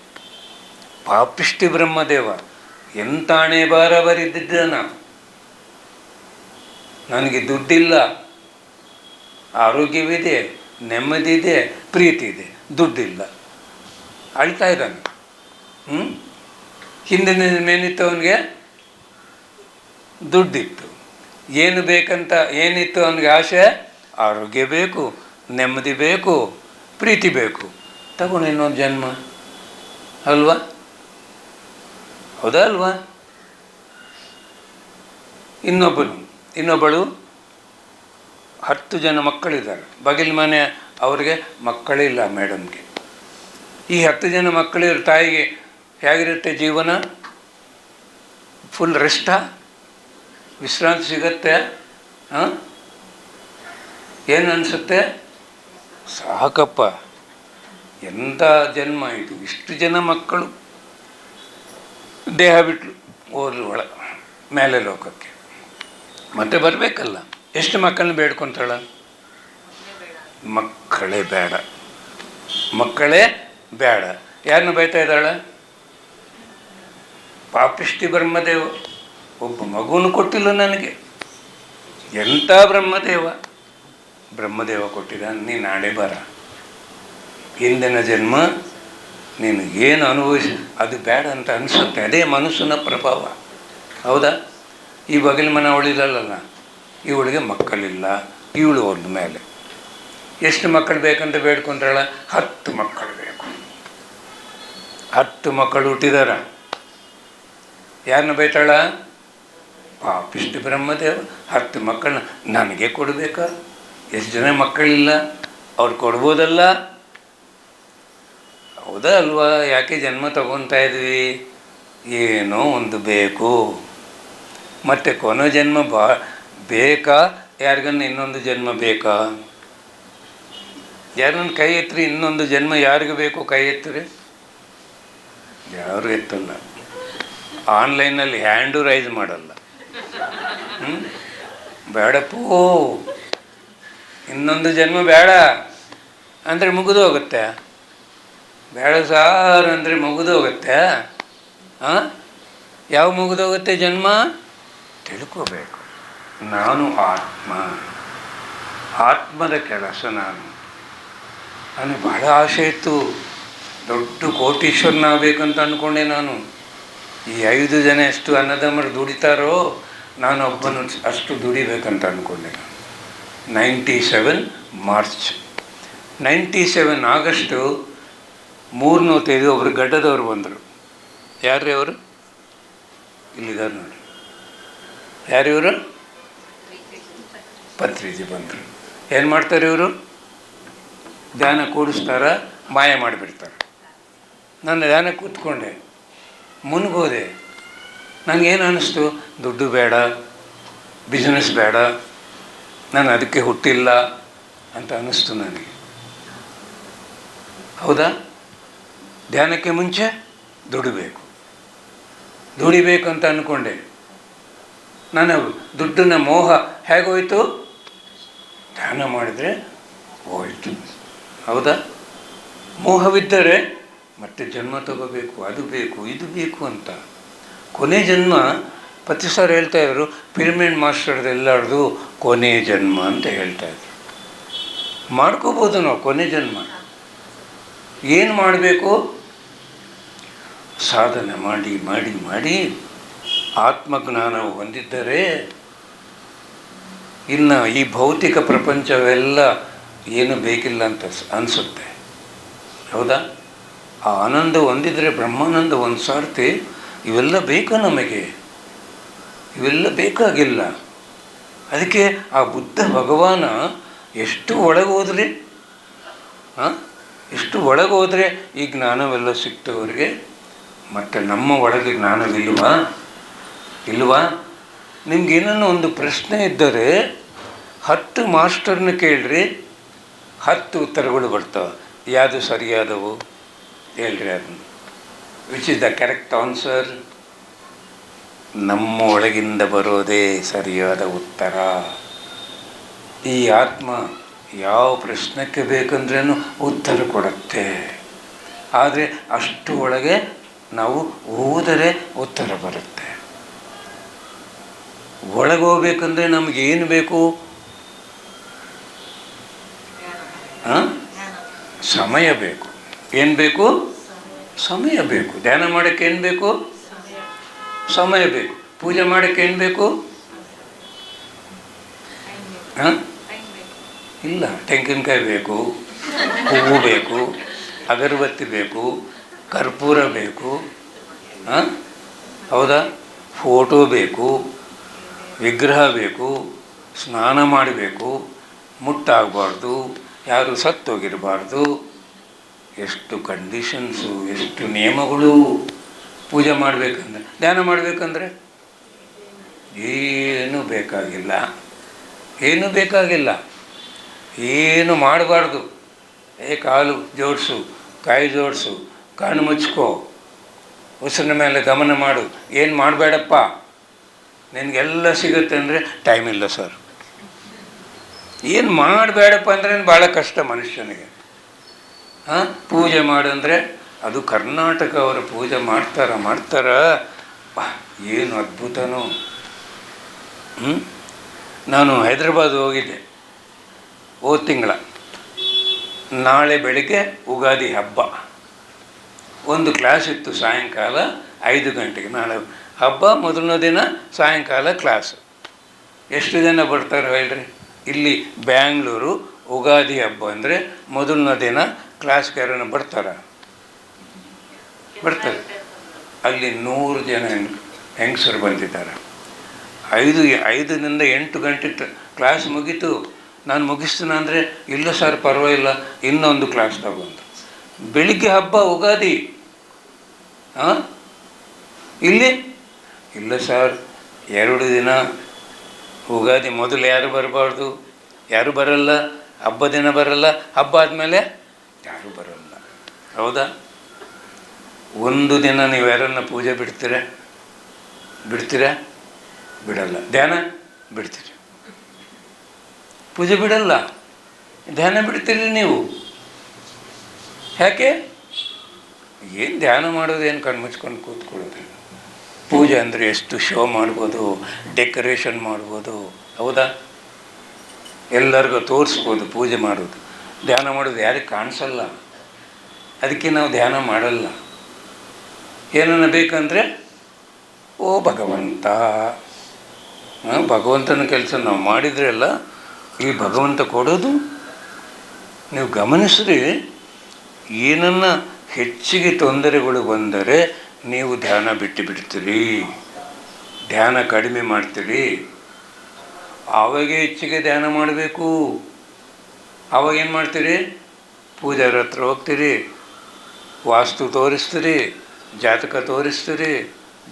ಪಾಪಿಷ್ಟಿ ಬ್ರಹ್ಮದೇವ ಎಂತಾಣೆ ಬಾರ ಬರಿದಿದ್ದಾನ. ನನಗೆ ದುಡ್ಡಿಲ್ಲ, ಆರೋಗ್ಯವಿದೆ, ನೆಮ್ಮದಿ ಇದೆ, ಪ್ರೀತಿ ಇದೆ, ದುಡ್ಡಿಲ್ಲ. ಅಳ್ತಾ ಇದ್ದಾನೆ. ಹಿಂದಿನ ಮೇನಿತ್ತು ಅವನಿಗೆ? ದುಡ್ಡಿತ್ತು. ಏನು ಬೇಕಂತ ಏನಿತ್ತು ಅವನಿಗೆ ಆಸೆ? ಆರೋಗ್ಯ ಬೇಕು, ನೆಮ್ಮದಿ ಬೇಕು, ಪ್ರೀತಿ ಬೇಕು. ತಗೊಂಡು ಇನ್ನೊಂದು ಜನ್ಮ ಅಲ್ವಾ? ಹೌದಾ ಅಲ್ವಾ? ಇನ್ನೊಬ್ಬಳು 10 ಜನ ಮಕ್ಕಳಿದ್ದಾರೆ. ಬಗಿಲ್ ಮನೆ ಅವ್ರಿಗೆ ಮಕ್ಕಳಿಲ್ಲ ಮೇಡಮ್ಗೆ. ಈ 10 ಜನ ಮಕ್ಕಳಿರೋ ತಾಯಿಗೆ ಹೇಗಿರುತ್ತೆ ಜೀವನ? ಫುಲ್ ರೆಸ್ಟಾ? ವಿಶ್ರಾಂತಿ ಸಿಗತ್ತೆ? ಏನು ಅನಿಸುತ್ತೆ? ಸಾಕಪ್ಪ, ಎಂಥ ಜನ್ಮ ಇದು, ಇಷ್ಟು ಜನ ಮಕ್ಕಳು. ದೇಹ ಬಿಟ್ಟು ಹೋದ್ರು ಮೇಲೆ ಲೋಕಕ್ಕೆ. ಮತ್ತೆ ಬರಬೇಕಲ್ಲ. ಎಷ್ಟು ಮಕ್ಕಳನ್ನ ಬೇಡ್ಕೊತಾಳ? ಮಕ್ಕಳೇ ಬೇಡ, ಮಕ್ಕಳೇ ಬೇಡ. ಯಾರನ್ನ ಬೈತಾ ಇದ್ದಾಳೆ? ಪಾಪಿಷ್ಟಿ ಬ್ರಹ್ಮದೇವ. ಒಬ್ಬ ಮಗುವನ್ನು ಕೊಟ್ಟಿಲ್ಲ ನನಗೆ. ಎಂಥ ಬ್ರಹ್ಮದೇವ ಕೊಟ್ಟಿದ. ನೀನು ನಾಳೆ ಬರ, ಹಿಂದಿನ ಜನ್ಮ ನೀನು ಏನು ಅನುಭವಿಸಿ ಅದು ಬೇಡ ಅಂತ ಅನಿಸುತ್ತೆ. ಅದೇ ಮನಸ್ಸಿನ ಪ್ರಭಾವ, ಹೌದಾ? ಈ ಬಗಲ ಮನೆ ಅವಳಿಲ್ಲಲ್ಲ, ಇವಳಿಗೆ ಮಕ್ಕಳಿಲ್ಲ, ಇವಳು ಹೋದ ಮೇಲೆ ಎಷ್ಟು ಮಕ್ಕಳು ಬೇಕಂತ ಬೇಡ್ಕೊಂಡ್ರಳ? 10 ಮಕ್ಕಳು ಬೇಕು. 10 ಮಕ್ಕಳು ಹುಟ್ಟಿದಾರ. ಯಾರನ್ನ ಬೈತಾಳ? ಪಾಪಿಷ್ಟು ಬ್ರಹ್ಮದೇವ 10 ಮಕ್ಕಳನ್ನ ನನಗೆ ಕೊಡಬೇಕಾ? ಎಷ್ಟು ಜನ ಮಕ್ಕಳಿಲ್ಲ, ಅವ್ರು ಕೊಡ್ಬೋದಲ್ಲ? ಹೌದಾ ಅಲ್ವಾ? ಯಾಕೆ ಜನ್ಮ ತಗೊತಾ ಇದ್ವಿ? ಏನೋ ಒಂದು ಬೇಕು. ಮತ್ತು ಕೊನೆ ಜನ್ಮ ಬೇಕಾ? ಯಾರಿಗನ್ನ ಇನ್ನೊಂದು ಜನ್ಮ ಬೇಕಾ? ಯಾರನ್ನ ಕೈ ಎತ್ತರಿ, ಇನ್ನೊಂದು ಜನ್ಮ ಯಾರಿಗೂ ಬೇಕು? ಕೈ ಎತ್ತರಿ. ಯಾರು ಎತ್ತಲ್ಲ. ಆನ್ಲೈನಲ್ಲಿ ಹ್ಯಾಂಡು ರೈಸ್ ಮಾಡಲ್ಲ. ಬೇಡಪ್ಪೋ, ಇನ್ನೊಂದು ಜನ್ಮ ಬೇಡ ಅಂದರೆ ಮುಗಿದು ಹೋಗುತ್ತೆ. ಬೇಡ ಸಾರ್ ಅಂದರೆ ಮುಗಿದು ಹೋಗುತ್ತೆ. ಯಾವ ಮುಗಿದೋಗುತ್ತೆ ಜನ್ಮ? ತಿಳ್ಕೋಬೇಕು. ನಾನು ಆತ್ಮದ ಕೆಲಸ. ನನಗೆ ಭಾಳ ಆಸೆ ಇತ್ತು, ದೊಡ್ಡ ಕೋಟೀಶ್ವರನಾಗಬೇಕಂತ ಅಂದ್ಕೊಂಡೆ ನಾನು. ಈ 5 ಜನ ಎಷ್ಟು ಅನ್ನದಮ್ಮರು ದುಡಿತಾರೋ, ನಾನು ಒಬ್ಬನು ಅಷ್ಟು ದುಡಿಬೇಕಂತ ಅಂದ್ಕೊಂಡೆ. 97 ಮಾರ್ಚ್, 97 ಆಗಸ್ಟು 3ನೇ ತೇದಿ ಒಬ್ಬರು ಗಡ್ಡದವ್ರು ಬಂದರು. ಯಾರ್ರೀ ಅವರು? ಇಲ್ಲಿದ್ದಾರೆ ನೋಡಿ. ಯಾರಿವರು? ಪತ್ರಿಜಿ ಬಂದರು. ಏನು ಮಾಡ್ತಾರೆ ಇವರು? ಧ್ಯಾನ ಕೂಡಿಸ್ತಾರ, ಮಾಯ ಮಾಡಿಬಿಡ್ತಾರೆ. ನಾನು ಧ್ಯಾನ ಕೂತ್ಕೊಂಡೆ, ಮುನ್ಗೋದೆ. ನನಗೇನು ಅನ್ನಿಸ್ತು? ದುಡ್ಡು ಬೇಡ, ಬಿಸ್ನೆಸ್ ಬೇಡ, ನಾನು ಅದಕ್ಕೆ ಹುಟ್ಟಿಲ್ಲ ಅಂತ ಅನ್ನಿಸ್ತು ನನಗೆ. ಹೌದಾ? ಧ್ಯಾನಕ್ಕೆ ಮುಂಚೆ ದುಡಿಬೇಕು ಅಂತ ಅಂದ್ಕೊಂಡೆ. ನಾನು ದುಡ್ಡಿನ ಮೋಹ ಹೇಗೋಯ್ತು? ಧ್ಯಾನ ಮಾಡಿದರೆ ಹೋಯಿತು. ಹೌದಾ? ಮೋಹವಿದ್ದರೆ ಮತ್ತೆ ಜನ್ಮ ತಗೋಬೇಕು, ಅದು ಬೇಕು, ಇದು ಬೇಕು ಅಂತ. ಕೊನೆ ಜನ್ಮ ಪ್ರತಿ ಸಾರಿ ಹೇಳ್ತಾಯಿದ್ರು, ಪಿರಮಿಡ್ ಮಾಸ್ಟರ್ದೆಲ್ಲರದು ಕೊನೆ ಜನ್ಮ ಅಂತ ಹೇಳ್ತಾಯಿದ್ರು. ಮಾಡ್ಕೋಬೋದು ನಾವು ಕೊನೆ ಜನ್ಮ. ಏನು ಮಾಡಬೇಕು? ಸಾಧನೆ ಮಾಡಿ ಮಾಡಿ ಮಾಡಿ ಆತ್ಮಜ್ಞಾನವು ಹೊಂದಿದ್ದರೆ ಇನ್ನು ಈ ಭೌತಿಕ ಪ್ರಪಂಚವೆಲ್ಲ ಏನು ಬೇಕಿಲ್ಲ ಅಂತ ಅನಿಸುತ್ತೆ. ಹೌದಾ? ಆ ಆನಂದ ಹೊಂದಿದರೆ, ಬ್ರಹ್ಮಾನಂದ ಒಂದು ಸಾರ್ತಿ, ಇವೆಲ್ಲ ಬೇಕಾ ನಮಗೆ? ಇವೆಲ್ಲ ಬೇಕಾಗಿಲ್ಲ. ಅದಕ್ಕೆ ಆ ಬುದ್ಧ ಭಗವಾನ ಎಷ್ಟು ಒಳಗೋದ್ರೆ ಎಷ್ಟು ಒಳಗೋದ್ರೆ ಈ ಜ್ಞಾನವೆಲ್ಲ ಸಿಗ್ತವರಿಗೆ. ಮತ್ತು ನಮ್ಮ ಒಳಗೆ ಜ್ಞಾನವಿಲ್ವಾ? ನಿಮ್ಗೇನೋ ಒಂದು ಪ್ರಶ್ನೆ ಇದ್ದರೆ 10 ಮಾಸ್ಟರ್ನ ಕೇಳ್ರಿ, 10 ಉತ್ತರಗಳು ಬರ್ತವೆ. ಯಾವುದು ಸರಿಯಾದವು ಹೇಳ್ರಿ ಅದನ್ನು. Which is the correct answer? ನಮ್ಮ ಒಳಗಿಂದ ಬರೋದೇ ಸರಿಯಾದ ಉತ್ತರ. ಈ ಆತ್ಮ ಯಾವ ಪ್ರಶ್ನೆಗೆ ಬೇಕಂದ್ರೂ ಉತ್ತರ ಕೊಡುತ್ತೆ. ಆದರೆ ಅಷ್ಟು ಒಳಗೆ ನಾವು ಓದರೆ ಉತ್ತರ ಬರುತ್ತೆ. ಒಳಗೋಗ್ಬೇಕಂದ್ರೆ ನಮಗೇನು ಬೇಕು? ಸಮಯ ಬೇಕು. ಏನು ಬೇಕು? ಸಮಯ ಬೇಕು. ಧ್ಯಾನ ಮಾಡೋಕ್ಕೆ ಏನು ಬೇಕು? ಸಮಯ ಬೇಕು. ಪೂಜೆ ಮಾಡೋಕ್ಕೆ ಏನು ಬೇಕು? ಇಲ್ಲ, ತೆಂಗಿನಕಾಯಿ ಬೇಕು, ಹೂವು ಬೇಕು, ಅಗರಬತ್ತಿ ಬೇಕು, ಕರ್ಪೂರ ಬೇಕು. ಹೌದಾ? ಫೋಟೋ ಬೇಕು, ವಿಗ್ರಹ ಬೇಕು, ಸ್ನಾನ ಮಾಡಬೇಕು, ಮುಟ್ಟಾಗಬಾರ್ದು, ಯಾರು ಸತ್ತೋಗಿರಬಾರ್ದು. ಎಷ್ಟು ಕಂಡೀಷನ್ಸು, ಎಷ್ಟು ನಿಯಮಗಳು. ಪೂಜೆ ಮಾಡಬೇಕಂದ್ರೆ, ಧ್ಯಾನ ಮಾಡಬೇಕಂದ್ರೆ ಏನೂ ಬೇಕಾಗಿಲ್ಲ. ಏನು ಮಾಡಬಾರ್ದು. ಕಾಲು ಜೋಡಿಸು, ಕೈ ಜೋಡಿಸು, ಕಣ್ಣು ಮುಚ್ಕೋ, ಉಸಿರಿನ ಮೇಲೆ ಗಮನ ಮಾಡು. ಏನು ಮಾಡಬೇಡಪ್ಪ, ನಿನಗೆಲ್ಲ ಸಿಗುತ್ತೆ ಅಂದರೆ ಟೈಮ್ ಇಲ್ಲ ಸರ್. ಏನು ಮಾಡಬೇಡಪ್ಪ ಅಂದ್ರೆ ಭಾಳ ಕಷ್ಟ ಮನುಷ್ಯನಿಗೆ. ಪೂಜೆ ಮಾಡಂದರೆ ಅದು ಕರ್ನಾಟಕ ಅವರು ಪೂಜೆ ಮಾಡ್ತಾರ. ಏನು ಅದ್ಭುತನೋ. ನಾನು ಹೈದ್ರಾಬಾದ್ ಹೋಗಿದ್ದೆ ಹೋದ ತಿಂಗಳ. ನಾಳೆ ಬೆಳಿಗ್ಗೆ ಉಗಾದಿ ಹಬ್ಬ. ಒಂದು ಕ್ಲಾಸ್ ಇತ್ತು ಸಾಯಂಕಾಲ 5 ಗಂಟೆಗೆ. ನಾಳೆ ಹಬ್ಬ, ಮೊದಲನೇ ದಿನ ಸಾಯಂಕಾಲ ಕ್ಲಾಸು. ಎಷ್ಟು ಜನ ಬರ್ತಾರೆ ಹೇಳ್ರಿ? ಇಲ್ಲಿ ಬ್ಯಾಂಗ್ಳೂರು ಉಗಾದಿ ಹಬ್ಬ ಅಂದರೆ ಮೊದಲನೇ ದಿನ ಕ್ಲಾಸ್ಗೆ ಯಾರನ್ನ ಬರ್ತಾರೆ? ಅಲ್ಲಿ 100 ಜನ ಹೆಂಗಸರು ಬಂದಿದ್ದಾರೆ. ಐದರಿಂದ 8 ಗಂಟೆ ಕ್ಲಾಸ್ ಮುಗೀತು. ನಾನು ಮುಗಿಸ್ತೀನಿ ಅಂದರೆ, ಇಲ್ಲ ಸರ್ ಪರವಾಗಿಲ್ಲ, ಇನ್ನೊಂದು ಕ್ಲಾಸ್ ತಗೊಂಡು. ಬೆಳಿಗ್ಗೆ ಹಬ್ಬ ಉಗಾದಿ, ಹಾಂ, ಇಲ್ಲಿ ಇಲ್ಲ ಸರ್ 2 ದಿನ ಉಗಾದಿ ಮೊದಲು ಯಾರು ಬರಬಾರ್ದು, ಯಾರು ಬರಲ್ಲ, ಹಬ್ಬ ದಿನ ಬರಲ್ಲ, ಹಬ್ಬ ಆದಮೇಲೆ ಯಾರು ಬರಲ್ಲ. ಹೌದಾ? ಒಂದು ದಿನ ನೀವು ಯಾರನ್ನ ಪೂಜೆ ಬಿಡ್ತೀರಾ? ಬಿಡಲ್ಲ. ಧ್ಯಾನ ಬಿಡ್ತೀರಿ? ಪೂಜೆ ಬಿಡಲ್ಲ, ಧ್ಯಾನ ಬಿಡ್ತೀರಿ ನೀವು. ಯಾಕೆ? ಏನು ಧ್ಯಾನ ಮಾಡೋದು, ಏನು ಕಣ್ಮುಚ್ಕೊಂಡು ಕೂತ್ಕೊಳ್ಳೋದು. ಪೂಜೆ ಅಂದರೆ ಎಷ್ಟು ಶೋ ಮಾಡ್ಬೋದು, ಡೆಕೋರೇಷನ್ ಮಾಡ್ಬೋದು. ಹೌದಾ? ಎಲ್ಲರಿಗೂ ತೋರಿಸ್ಬೋದು ಪೂಜೆ ಮಾಡೋದು. ಧ್ಯಾನ ಮಾಡೋದು ಯಾರಿಗೆ ಕಾಣಿಸಲ್ಲ, ಅದಕ್ಕೆ ನಾವು ಧ್ಯಾನ ಮಾಡಲ್ಲ. ಏನನ್ನ ಬೇಕಂದರೆ, ಓ ಭಗವಂತ, ಭಗವಂತನ ಕೆಲಸ ನಾವು ಮಾಡಿದರೆ ಅಲ್ಲ ಈ ಭಗವಂತ ಕೊಡೋದು. ನೀವು ಗಮನಿಸ್ರಿ, ಏನನ್ನ ಹೆಚ್ಚಿಗೆ ತೊಂದರೆಗಳು ಬಂದರೆ ನೀವು ಧ್ಯಾನ ಬಿಡ್ತೀರಿ, ಧ್ಯಾನ ಕಡಿಮೆ ಮಾಡ್ತೀರಿ. ಆವಾಗ ಹೆಚ್ಚಿಗೆ ಧ್ಯಾನ ಮಾಡಬೇಕು. ಆವಾಗ ಏನು ಮಾಡ್ತೀರಿ? ಪೂಜಾರ ಹತ್ರ ಹೋಗ್ತೀರಿ, ವಾಸ್ತು ತೋರಿಸ್ತೀರಿ, ಜಾತಕ ತೋರಿಸ್ತೀರಿ,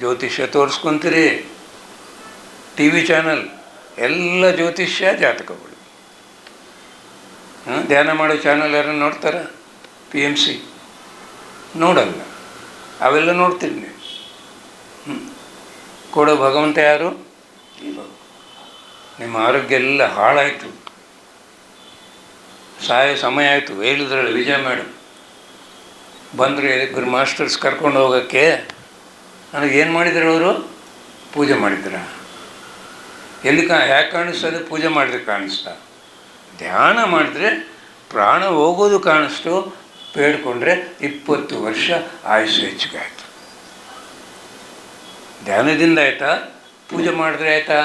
ಜ್ಯೋತಿಷ್ಯ ತೋರಿಸ್ಕೊತೀರಿ. ಟಿ ವಿ ಚಾನಲ್ ಎಲ್ಲ ಜ್ಯೋತಿಷ್ಯ ಜಾತಕಗಳು. ಧ್ಯಾನ ಮಾಡೋ ಚಾನಲ್ ಯಾರನ್ನು ನೋಡ್ತಾರ? PMC ನೋಡಲ್ಲ. ಅವೆಲ್ಲ ನೋಡ್ತೀರಿ ನೀವು. ಕೊಡೋ ಭಗವಂತ ಯಾರು? ನಿಮ್ಮ ಆರೋಗ್ಯ ಎಲ್ಲ ಹಾಳಾಯಿತು, ಸಾಯೋ ಸಮಯ ಆಯಿತು. ಹೇಳಿದ್ರಲ್ಲ ವಿಜಯ ಮೇಡಮ್ ಬಂದರು, ಇಬ್ಬರು ಮಾಸ್ಟರ್ಸ್ ಕರ್ಕೊಂಡು ಹೋಗೋಕ್ಕೆ. ನನಗೇನು ಮಾಡಿದ್ರು ಅವರು? ಪೂಜೆ ಮಾಡಿದ್ರ? ಎಲ್ಲಿ ಯಾಕೆ ಕಾಣಿಸ್ತದೆ? ಪೂಜೆ ಮಾಡಿದ್ರೆ ಕಾಣಿಸ್ತಾ? ಧ್ಯಾನ ಮಾಡಿದ್ರೆ ಪ್ರಾಣ ಹೋಗೋದು ಕಾಣಿಸ್ತು. ಬೇಡ್ಕೊಂಡ್ರೆ 20 ವರ್ಷ ಆಯುಷ್ಯ ಹೆಚ್ಚಿಗೆ ಆಯಿತು. ಧ್ಯಾನದಿಂದ ಆಯಿತಾ? ಪೂಜೆ ಮಾಡಿದ್ರೆ ಆಯಿತಾ?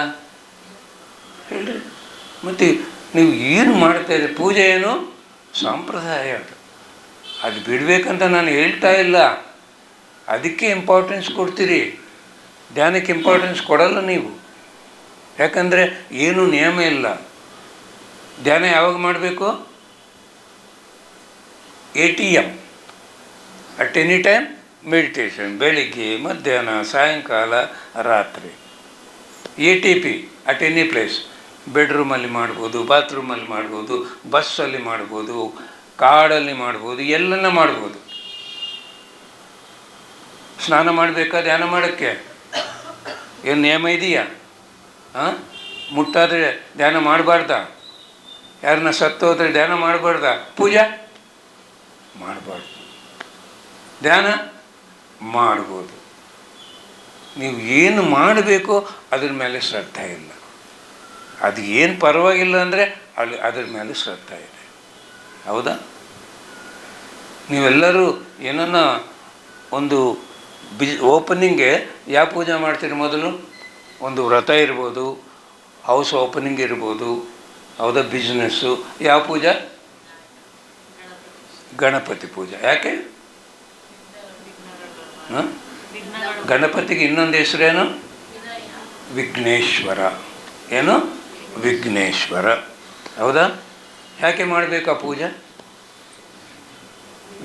ಹೇಳ್ರಿ. ಮತ್ತು ನೀವು ಏನು ಮಾಡ್ತಾಯಿದ್ರಿ? ಪೂಜೆ ಏನು ಸಂಪ್ರದಾಯ, ಅದು ಬಿಡಬೇಕಂತ ನಾನು ಹೇಳ್ತಾ ಇಲ್ಲ. ಅದಕ್ಕೆ ಇಂಪಾರ್ಟೆನ್ಸ್ ಕೊಡ್ತೀರಿ, ಧ್ಯಾನಕ್ಕೆ ಇಂಪಾರ್ಟೆನ್ಸ್ ಕೊಡಲ್ಲ ನೀವು. ಯಾಕಂದರೆ ಏನೂ ನಿಯಮ ಇಲ್ಲ. ಧ್ಯಾನ ಯಾವಾಗ ಮಾಡಬೇಕು? ATM, at any time meditation. ಬೆಳಿಗ್ಗೆ, ಮಧ್ಯಾಹ್ನ, ಸಾಯಂಕಾಲ, ರಾತ್ರಿ. ATP, at any place. ಬೆಡ್ರೂಮಲ್ಲಿ ಮಾಡ್ಬೋದು, ಬಾತ್ರೂಮಲ್ಲಿ ಮಾಡ್ಬೋದು, ಬಸ್ಸಲ್ಲಿ ಮಾಡ್ಬೋದು, ಕಾಡಲ್ಲಿ ಮಾಡ್ಬೋದು, ಎಲ್ಲನ ಮಾಡ್ಬೋದು. ಸ್ನಾನ ಮಾಡಬೇಕಾ ಧ್ಯಾನ ಮಾಡೋಕ್ಕೆ? ಏನು ನಿಯಮ ಇದೆಯಾ? ಮುಟ್ಟಾದರೆ ಧ್ಯಾನ ಮಾಡಬಾರ್ದ? ಯಾರನ್ನ ಸತ್ತೋದ್ರೆ ಧ್ಯಾನ ಮಾಡಬಾರ್ದ? ಪೂಜಾ ಮಾಡಬಾರ್ದು, ಧ್ಯಾನ ಮಾಡ್ಬೋದು. ನೀವು ಏನು ಮಾಡಬೇಕೋ ಅದ್ರ ಮೇಲೆ ಶ್ರದ್ಧೆ ಇಲ್ಲ. ಅದು ಏನು ಪರವಾಗಿಲ್ಲ ಅಂದರೆ ಅದ್ರ ಮೇಲೆ ಶ್ರದ್ಧೆ ಇದೆ. ಹೌದಾ? ನೀವೆಲ್ಲರೂ ಏನನ್ನ ಒಂದು ಓಪನಿಂಗ್ಗೆ ಯಾವ ಪೂಜೆ ಮಾಡ್ತೀರಿ? ಮೊದಲು ಒಂದು ವ್ರತ ಇರ್ಬೋದು, ಹೌಸ್ ಓಪನಿಂಗ್ ಇರ್ಬೋದು. ಹೌದಾ? ಬಿಸ್ನೆಸ್ಸು. ಯಾವ ಪೂಜಾ? ಗಣಪತಿ ಪೂಜೆ. ಯಾಕೆ? ಗಣಪತಿಗೆ ಇನ್ನೊಂದು ಹೆಸರೇನು? ವಿಘ್ನೇಶ್ವರ. ಏನು? ವಿಘ್ನೇಶ್ವರ. ಹೌದಾ? ಯಾಕೆ ಮಾಡಬೇಕು ಆ ಪೂಜೆ?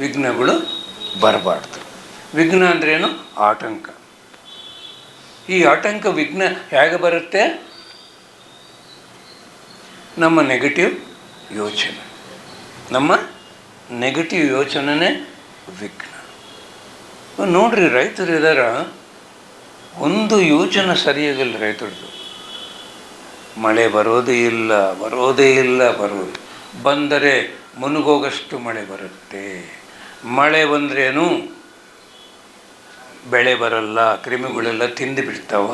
ವಿಘ್ನಗಳು ಬರಬಾರ್ದು. ವಿಘ್ನ ಅಂದ್ರೇನು? ಆಟಂಕ. ಈ ಆಟಂಕ, ವಿಘ್ನ ಹೇಗೆ ಬರುತ್ತೆ? ನಮ್ಮ ನೆಗೆಟಿವ್ ಯೋಚನೆ. ನಮ್ಮ ನೆಗೆಟಿವ್ ಯೋಚನೆ ವಿಘ್ನ. ನೋಡ್ರಿ, ರೈತರು ಇದ್ದಾರ, ಒಂದು ಯೋಚನೆ ಸರಿಯಾಗಿಲ್ಲ ರೈತರದು. ಮಳೆ ಬರೋದೇ ಇಲ್ಲ. ಬಂದರೆ ಮುನುಗೋಗಷ್ಟು ಮಳೆ ಬರುತ್ತೆ. ಮಳೆ ಬಂದ್ರೇನು? ಬೆಳೆ ಬರಲ್ಲ, ಕ್ರಿಮಿಗಳೆಲ್ಲ ತಿಂದು ಬಿಡ್ತಾವ.